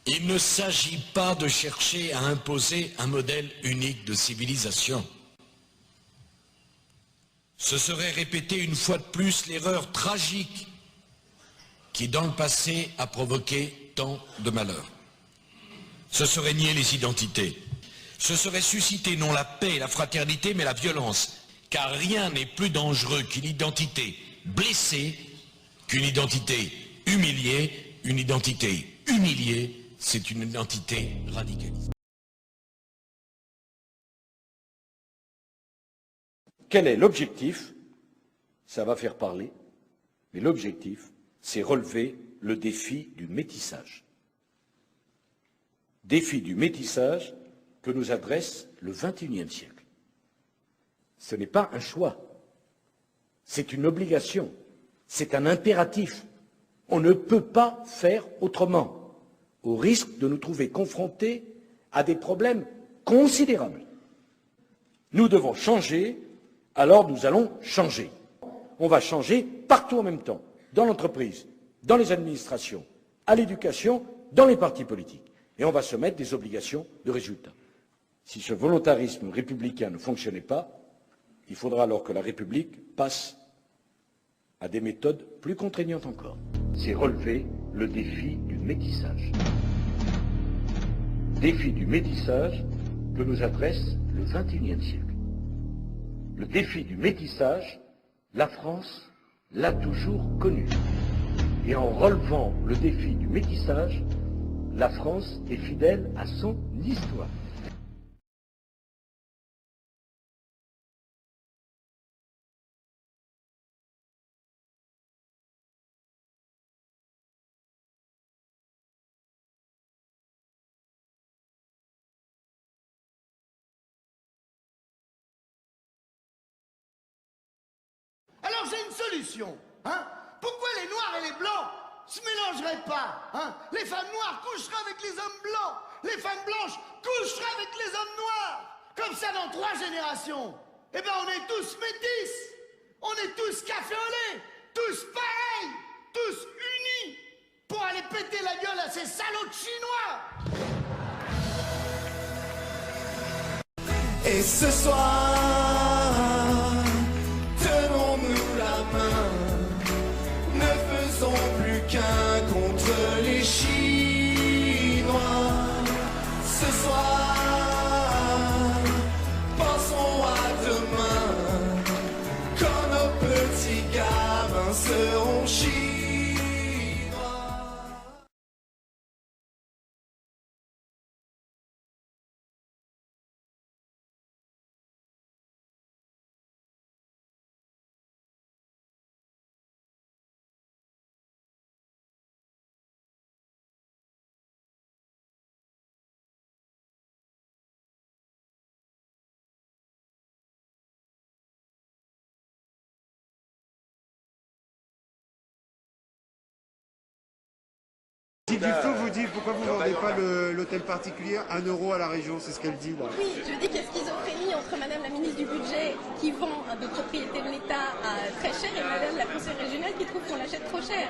Il ne s'agit pas de chercher à imposer un modèle unique de civilisation. Ce serait répéter une fois de plus l'erreur tragique qui, dans le passé, a provoqué tant de malheurs. Ce serait nier les identités. Ce serait susciter non la paix et la fraternité, mais la violence. Car rien n'est plus dangereux qu'une identité blessée, qu'une identité humiliée. Une identité humiliée, c'est une identité radicalisée. Quel est l'objectif? Ça va faire parler, mais l'objectif, c'est relever le défi du métissage. Défi du métissage que nous adresse le XXIe siècle. Ce n'est pas un choix, c'est une obligation, c'est un impératif. On ne peut pas faire autrement, au risque de nous trouver confrontés à des problèmes considérables. Nous devons changer, alors nous allons changer. On va changer partout en même temps, dans l'entreprise, dans les administrations, à l'éducation, dans les partis politiques. Et on va se mettre des obligations de résultat. Si ce volontarisme républicain ne fonctionnait pas, il faudra alors que la République passe à des méthodes plus contraignantes encore. C'est relever le défi du métissage. Défi du métissage que nous adresse le XXIe siècle. Le défi du métissage, la France l'a toujours connu. Et en relevant le défi du métissage, la France est fidèle à son histoire. Alors j'ai une solution, hein? Pourquoi les Noirs et les Blancs se mélangeraient pas, hein? Les femmes noires coucheraient avec les hommes blancs, les femmes blanches coucheraient avec les hommes noirs. Comme ça, dans 3 générations, eh ben on est tous métis, on est tous café au lait, tous pareils, tous unis, pour aller péter la gueule à ces salauds de Chinois. Et ce soir, tenons-nous la main, ne faisons plus qu'un contre les Chinois. Ce soir, pensons à demain, quand nos petits gamins seront chinois. Gilles Duflot vous dit pourquoi vous ne vendez pas l'hôtel particulier 1 € à la région, c'est ce qu'elle dit là. Oui, je dis qu'il y a schizophrénie entre Madame la ministre du Budget qui vend de propriété de l'État très cher et Madame la conseillère régionale qui trouve qu'on l'achète trop cher.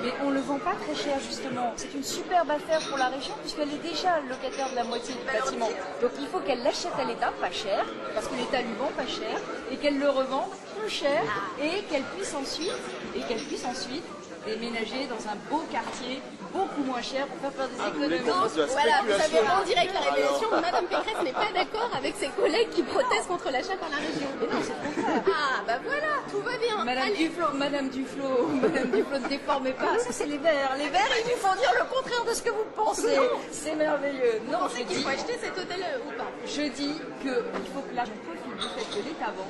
Mais on ne le vend pas très cher justement. C'est une superbe affaire pour la région puisqu'elle est déjà locataire de la moitié du bâtiment. Donc il faut qu'elle l'achète à l'État pas cher, parce que l'État lui vend pas cher, et qu'elle le revende plus cher, et qu'elle puisse ensuite déménager dans un beau quartier, beaucoup moins cher pour faire des économies. Voilà, vous savez en direct la révélation, Madame Pécresse n'est pas d'accord avec ses collègues qui protestent contre l'achat par la région. Mais non, c'est pour ça. Ah, bah voilà, tout va bien. Madame Duflot, ne déformez pas, ça c'est les Verts. Les Verts, ils lui font dire le contraire de ce que vous pensez. C'est merveilleux. Vous pensez qu'il faut acheter cet hôtel ou pas? Je dis qu'il faut que l'argent profite du fait que l'État vend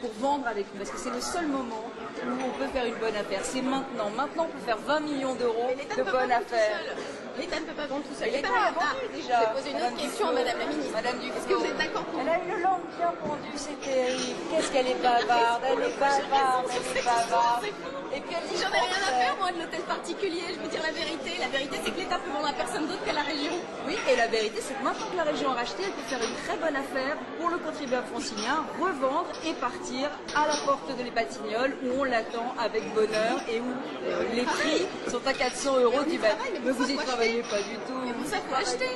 pour vendre avec nous, parce que c'est le seul moment où on peut faire une bonne affaire. C'est maintenant. Maintenant, on peut faire 20 millions d'euros de bonne affaire. L'État ne peut pas vendre tout seul. L'État a vendu déjà. Je vais poser une autre question à Madame la ministre. Est-ce que vous êtes d'accord pour Elle a une langue bien pendue, c'est terrible. Qu'est-ce qu'elle est bavarde, elle est bavarde. Et puis elle dit j'en ai rien à faire, moi. moi, de l'hôtel particulier. Je veux dire la vérité. La vérité, c'est que l'État peut vendre à personne d'autre qu'à la région. Oui, et la vérité, c'est que maintenant que la région a racheté, elle peut faire une très bonne affaire pour le contribuable francilien, revendre et partir à la porte de les Batignolles où on l'attend avec bonheur et où les prix sont à 400 € du bâtiment. Mais vous y travaillez pas du tout. Mais vous, ça faut acheter.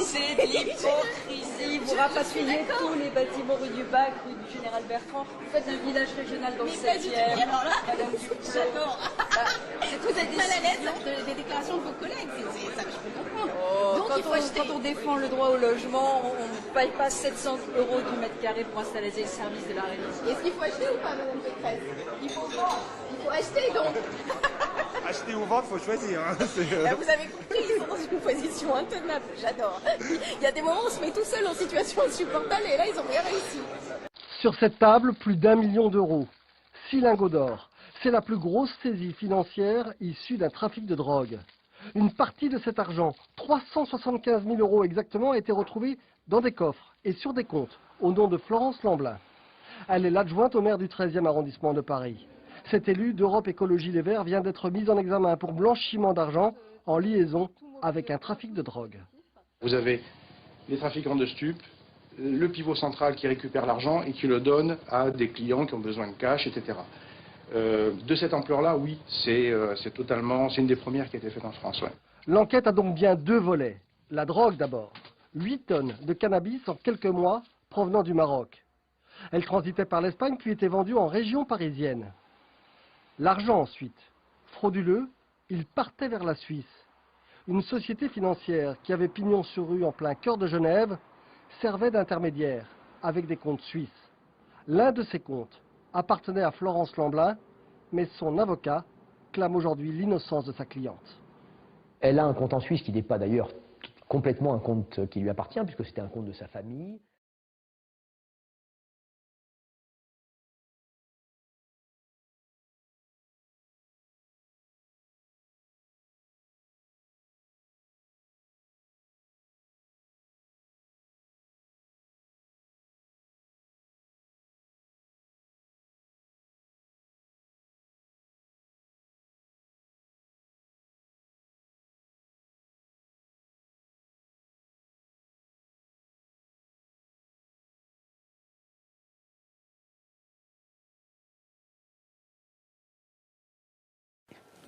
C'est de l'hypocrisie. Vous rapatriez tous les bâtiments rue du Bac, rue du Général Bertrand. Vous faites un village régional dans le 7e. Alors là, Madame j'adore. C'est tout Vous êtes mal à l'aise des déclarations de vos collègues. Ça, je peux comprendre. Donc, il faut acheter. Quand on défend le droit au logement, on ne paye pas 700 € du mètre carré pour installer les services de la région. Est-ce qu'il faut acheter ou pas, Madame Pécresse? Il faut vendre. Il faut acheter, donc. Acheter ou vendre, faut choisir. Hein. Vous avez compris, ils sont dans une position intenable. J'adore. Il y a des moments où on se met tout seul en situation insupportable et là, ils ont bien réussi. Sur cette table, plus d'1 million d'euros. 6 lingots d'or. C'est la plus grosse saisie financière issue d'un trafic de drogue. Une partie de cet argent, 375 000 € exactement, a été retrouvée dans des coffres et sur des comptes au nom de Florence Lamblin. Elle est l'adjointe au maire du 13e arrondissement de Paris. Cet élu d'Europe Écologie Les Verts vient d'être mis en examen pour blanchiment d'argent en liaison avec un trafic de drogue. Vous avez les trafiquants de stupes, le pivot central qui récupère l'argent et qui le donne à des clients qui ont besoin de cash, etc. De cette ampleur-là, oui, c'est une des premières qui a été faite en France. Ouais. L'enquête a donc bien 2 volets. La drogue d'abord. 8 tonnes de cannabis en quelques mois provenant du Maroc. Elle transitait par l'Espagne puis était vendue en région parisienne. L'argent ensuite. Frauduleux, il partait vers la Suisse. Une société financière qui avait pignon sur rue en plein cœur de Genève servait d'intermédiaire avec des comptes suisses. L'un de ces comptes appartenait à Florence Lamblin, mais son avocat clame aujourd'hui l'innocence de sa cliente. Elle a un compte en Suisse qui n'est pas d'ailleurs complètement un compte qui lui appartient, puisque c'était un compte de sa famille.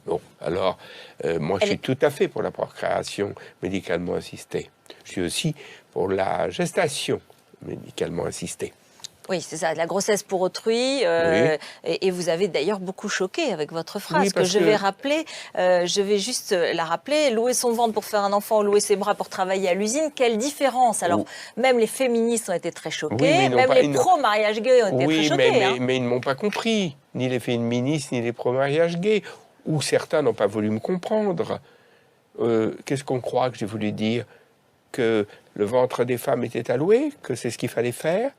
Bon, alors, moi je suis tout à fait pour la procréation médicalement assistée. Je suis aussi pour la gestation médicalement assistée. Oui, c'est ça, la grossesse pour autrui. Oui. Et vous avez d'ailleurs beaucoup choqué avec votre phrase Oui, que je vais rappeler. Je vais juste la rappeler. Louer son ventre pour faire un enfant ou louer ses bras pour travailler à l'usine, quelle différence? Alors, même les féministes ont été très choqués, Oui, même les pro-mariage gay ont été très choqués. Mais ils ne m'ont pas compris, ni les féministes, ni les pro-mariage gay. Ou certains n'ont pas voulu me comprendre. Qu'est-ce qu'on croit que j'ai voulu dire? Que le ventre des femmes était à louer? Que c'est ce qu'il fallait faire?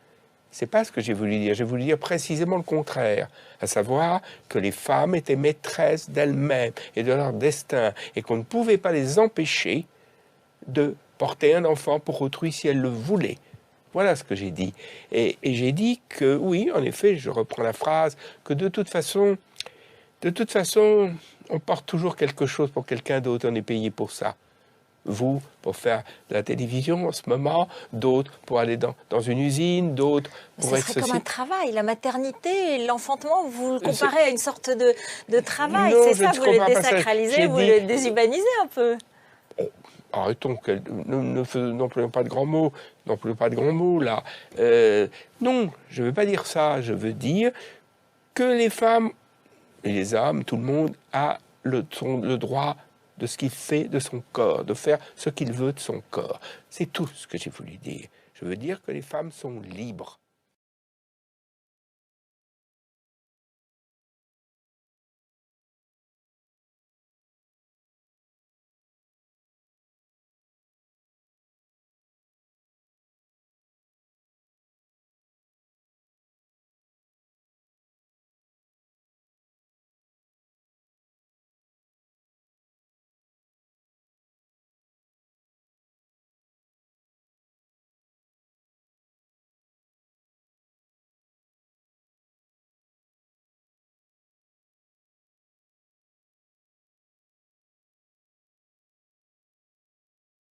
C'est pas ce que j'ai voulu dire. J'ai voulu dire précisément le contraire, à savoir que les femmes étaient maîtresses d'elles-mêmes et de leur destin, et qu'on ne pouvait pas les empêcher de porter un enfant pour autrui si elles le voulaient. Voilà ce que j'ai dit. Et j'ai dit que, oui, en effet, je reprends la phrase, que de toute façon, on porte toujours quelque chose pour quelqu'un d'autre, on est payé pour ça. Vous, pour faire de la télévision en ce moment, d'autres pour aller dans une usine, d'autres pour être... Ça serait comme un travail, la maternité et l'enfantement, vous le comparez à une sorte de travail, c'est ça, vous le désacralisez, vous le déshumanisez un peu. Arrêtons, n'employons pas de grands mots, là. Non, je ne veux pas dire ça, je veux dire que les femmes et les hommes, tout le monde a le droit de ce qu'il fait de son corps, de faire ce qu'il veut de son corps. C'est tout ce que j'ai voulu dire. Je veux dire que les femmes sont libres.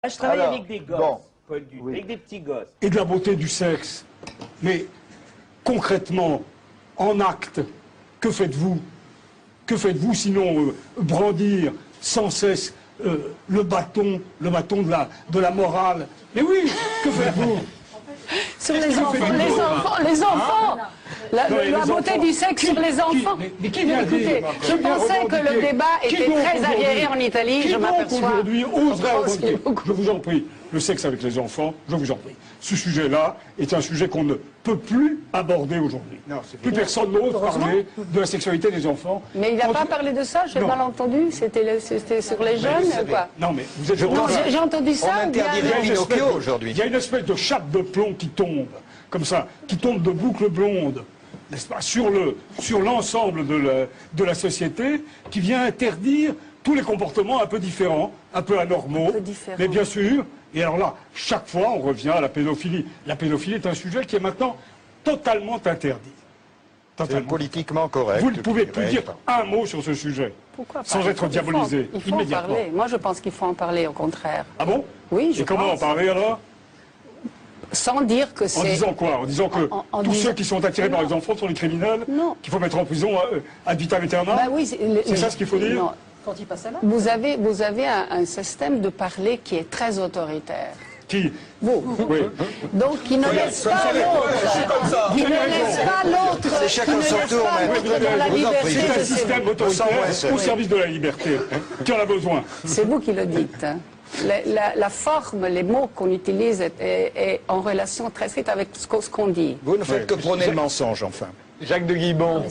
Je travaille avec des gosses, Paul Duc, avec des petits gosses. Et de la beauté du sexe. Mais concrètement, en acte, que faites-vous? Que faites-vous sinon brandir sans cesse le bâton de la morale? Mais oui, que faites-vous? Sur les enfants, la beauté du sexe sur les enfants. Écoutez, je pensais que le débat était très arriéré en Italie, je m'aperçois. Aujourd'hui, oserait revendiquer, je vous en prie, le sexe avec les enfants, je vous en prie. Ce sujet-là est un sujet qu'on ne peut plus aborder aujourd'hui. Plus personne n'ose parler de la sexualité des enfants. Mais il n'a pas parlé de ça, j'ai mal entendu, c'était sur les jeunes ou quoi? Non mais vous êtes... Non, j'ai entendu ça. On interdit aujourd'hui. Il y a une espèce de chape de plomb qui tombe, comme ça, qui tombe de boucles blondes, n'est-ce pas, sur l'ensemble de la société, qui vient interdire tous les comportements un peu différents, un peu anormaux, mais bien sûr. Et alors là, chaque fois, on revient à la pédophilie. La pédophilie est un sujet qui est maintenant totalement interdit. C'est politiquement correct. Vous ne pouvez plus dire un mot sur ce sujet, sans être diabolisé il faut immédiatement. en parler. Moi, je pense qu'il faut en parler, au contraire. Ah bon? Oui, je Et comment en parler alors? Sans dire que c'est... En disant quoi? En disant que tous ceux qui sont attirés par les enfants sont des criminels, qu'il faut mettre en prison ad vitam aeternam? Bah oui, c'est ça ce qu'il faut dire? Non. Vous avez un système de parler qui est très autoritaire. Qui? Vous. Oui. Donc, qui ne laisse pas l'autre. Qui ne laisse pas l'autre. C'est chacun son tour, c'est un système autoritaire au service de la liberté. Qui en a besoin? C'est vous qui le dites. La forme, les mots qu'on utilise est en relation très stricte avec ce qu'on dit. Vous ne faites que prôner le mensonge, enfin. Jacques de Guibon.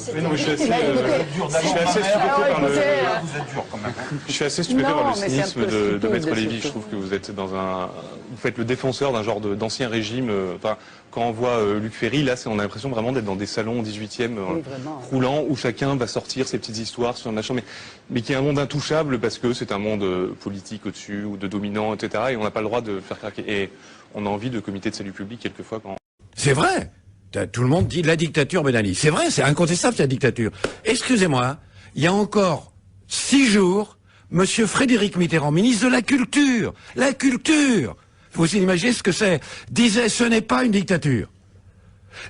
Je suis assez stupéfait par le cynisme de Maître Lévy. Je trouve que vous êtes vous faites le défenseur d'un genre d'ancien régime. Quand on voit Luc Ferry, là, on a l'impression vraiment d'être dans des salons 18e roulants où chacun va sortir ses petites histoires sur un machin, mais qui est un monde intouchable parce que c'est un monde politique au-dessus ou de dominant, etc. Et on n'a pas le droit de le faire craquer. Et on a envie de comité de salut public quelquefois quand... C'est vrai. Tout le monde dit la dictature Ben Ali. C'est vrai, c'est incontestable, la dictature. Excusez-moi, il y a encore 6 jours, Monsieur Frédéric Mitterrand, ministre de la Culture, faut vous imaginer ce que c'est, disait ce n'est pas une dictature.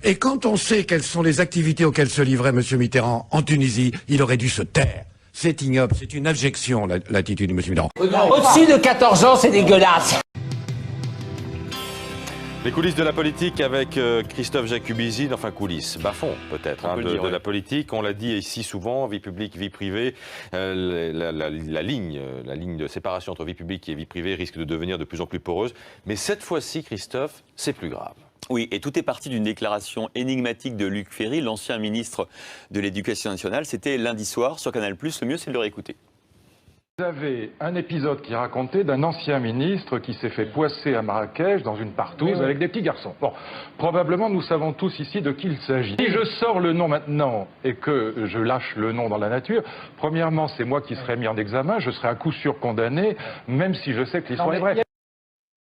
Et quand on sait quelles sont les activités auxquelles se livrait Monsieur Mitterrand en Tunisie, il aurait dû se taire. C'est ignoble, c'est une abjection, l'attitude de Monsieur Mitterrand. Au-dessus de 14 ans, c'est dégueulasse. Les coulisses de la politique avec Christophe Jacubizzi, enfin coulisses, bas-fond peut-être, de la politique. On l'a dit ici souvent, vie publique, vie privée. La ligne de séparation entre vie publique et vie privée risque de devenir de plus en plus poreuse. Mais cette fois-ci, Christophe, c'est plus grave. Oui, et tout est parti d'une déclaration énigmatique de Luc Ferry, l'ancien ministre de l'Éducation nationale. C'était lundi soir sur Canal+. Le mieux, c'est de le réécouter. Vous avez un épisode qui racontait d'un ancien ministre qui s'est fait poisser à Marrakech dans une partouze avec des petits garçons. Bon, probablement nous savons tous ici de qui il s'agit. Si je sors le nom maintenant et que je lâche le nom dans la nature, premièrement c'est moi qui serai mis en examen, je serai à coup sûr condamné, même si je sais que l'histoire est vraie.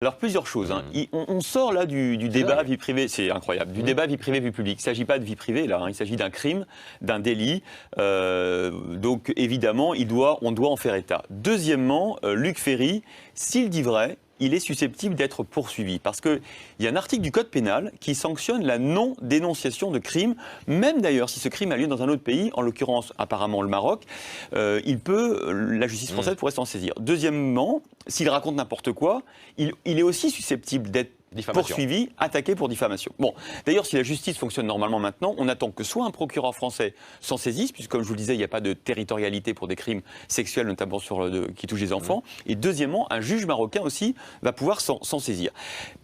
Alors plusieurs choses. On sort là du débat vie privée, c'est incroyable, du débat vie privée, vie publique. Il ne s'agit pas de vie privée là, il s'agit d'un crime, d'un délit. Donc évidemment, on doit en faire état. Deuxièmement, Luc Ferry, s'il dit vrai, il est susceptible d'être poursuivi. Parce qu'il y a un article du Code pénal qui sanctionne la non-dénonciation de crime, même d'ailleurs si ce crime a lieu dans un autre pays, en l'occurrence apparemment le Maroc, la justice française pourrait s'en saisir. Deuxièmement, s'il raconte n'importe quoi, il est aussi susceptible d'être poursuivi, attaqué pour diffamation. Bon, d'ailleurs, si la justice fonctionne normalement maintenant, on attend que soit un procureur français s'en saisisse, puisque comme je vous le disais, il n'y a pas de territorialité pour des crimes sexuels, notamment qui touchent les enfants. Et deuxièmement, un juge marocain aussi va pouvoir s'en saisir.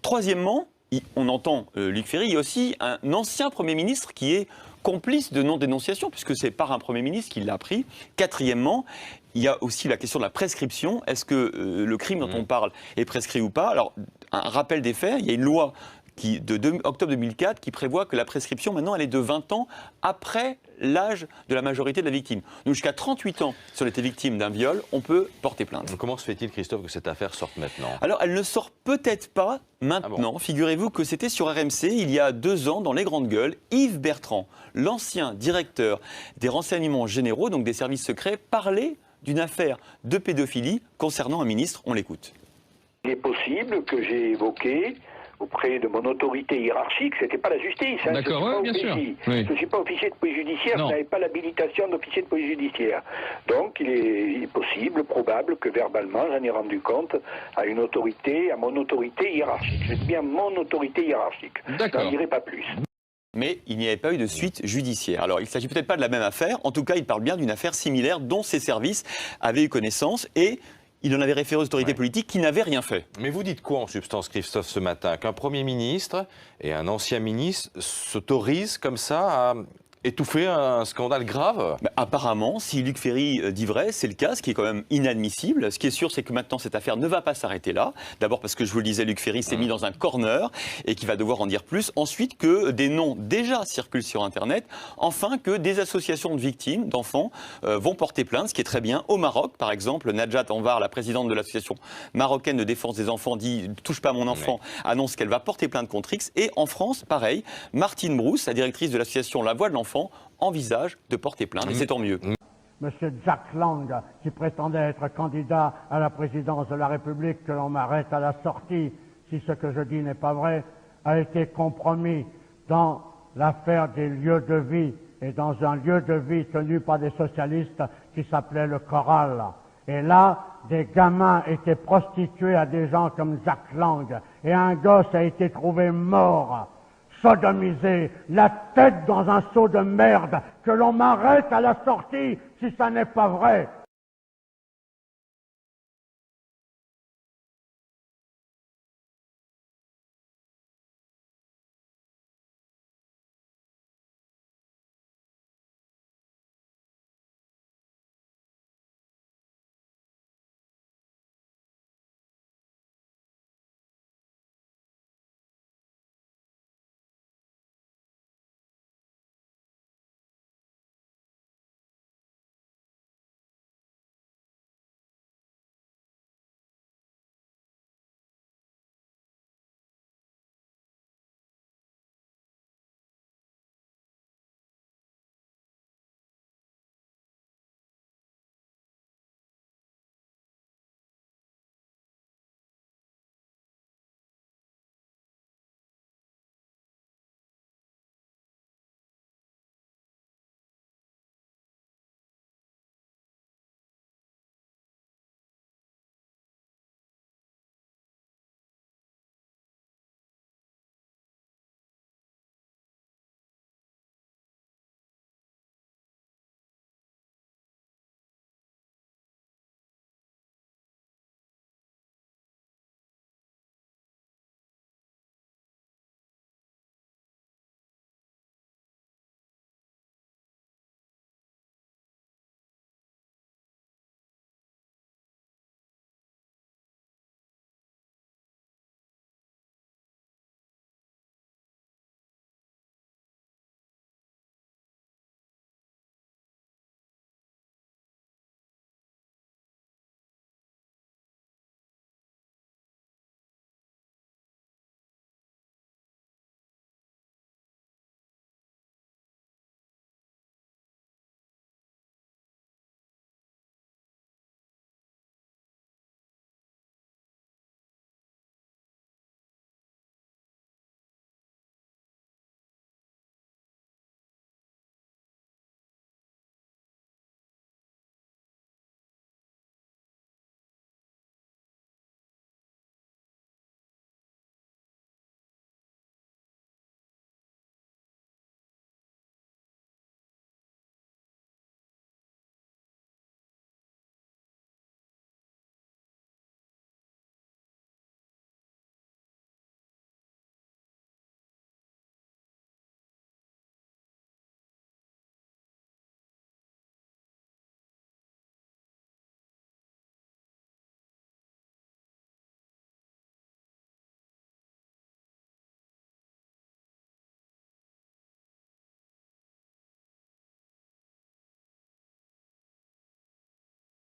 Troisièmement, on entend Luc Ferry, il y a aussi un ancien Premier ministre qui est complice de non-dénonciation, puisque c'est par un Premier ministre qu'il l'a appris. Quatrièmement, il y a aussi la question de la prescription. Est-ce que le crime dont on parle est prescrit ou pas? Alors, un rappel des faits, il y a une loi de octobre 2004 qui prévoit que la prescription, maintenant, elle est de 20 ans après l'âge de la majorité de la victime. Donc jusqu'à 38 ans, si on était victime d'un viol, on peut porter plainte. Donc, comment se fait-il, Christophe, que cette affaire sorte maintenant? Alors, elle ne sort peut-être pas maintenant. Ah bon. Figurez-vous que c'était sur RMC, il y a 2 ans, dans Les Grandes Gueules, Yves Bertrand, l'ancien directeur des renseignements généraux, donc des services secrets, parlait d'une affaire de pédophilie concernant un ministre. On l'écoute. Il est possible que j'ai évoqué auprès de mon autorité hiérarchique, c'était pas la justice. Hein, d'accord, ouais, bien sûr. Oui. Je ne suis pas officier de police judiciaire, je n'avais pas l'habilitation d'officier de police judiciaire. Donc il est possible, probable que verbalement j'en ai rendu compte à une autorité, à mon autorité hiérarchique. Je dis bien mon autorité hiérarchique. D'accord. Je n'en dirai pas plus. Mais il n'y avait pas eu de suite judiciaire. Alors, il ne s'agit peut-être pas de la même affaire. En tout cas, il parle bien d'une affaire similaire dont ses services avaient eu connaissance et il en avait référé aux autorités politiques qui n'avaient rien fait. Mais vous dites quoi en substance, Christophe, ce matin? Qu'un Premier ministre et un ancien ministre s'autorisent comme ça à étouffer un scandale grave? Apparemment, si Luc Ferry dit vrai, c'est le cas, ce qui est quand même inadmissible. Ce qui est sûr, c'est que maintenant, cette affaire ne va pas s'arrêter là. D'abord parce que, je vous le disais, Luc Ferry s'est mis dans un corner et qu'il va devoir en dire plus. Ensuite, que des noms déjà circulent sur Internet. Enfin, que des associations de victimes, d'enfants, vont porter plainte, ce qui est très bien. Au Maroc, par exemple, Najat Anvar, la présidente de l'association marocaine de défense des enfants, dit « touche pas à mon enfant », annonce qu'elle va porter plainte contre X. Et en France, pareil, Martine Brousse, la directrice de l'association La Voix de l'enfant, envisage de porter plainte, et c'est tant mieux. Monsieur Jack Lang, qui prétendait être candidat à la présidence de la République, que l'on m'arrête à la sortie, si ce que je dis n'est pas vrai, a été compromis dans l'affaire des lieux de vie et dans un lieu de vie tenu par des socialistes qui s'appelait le Choral. Et là, des gamins étaient prostitués à des gens comme Jack Lang, et un gosse a été trouvé mort, sodomisé, la tête dans un seau de merde, que l'on m'arrête à la sortie si ça n'est pas vrai.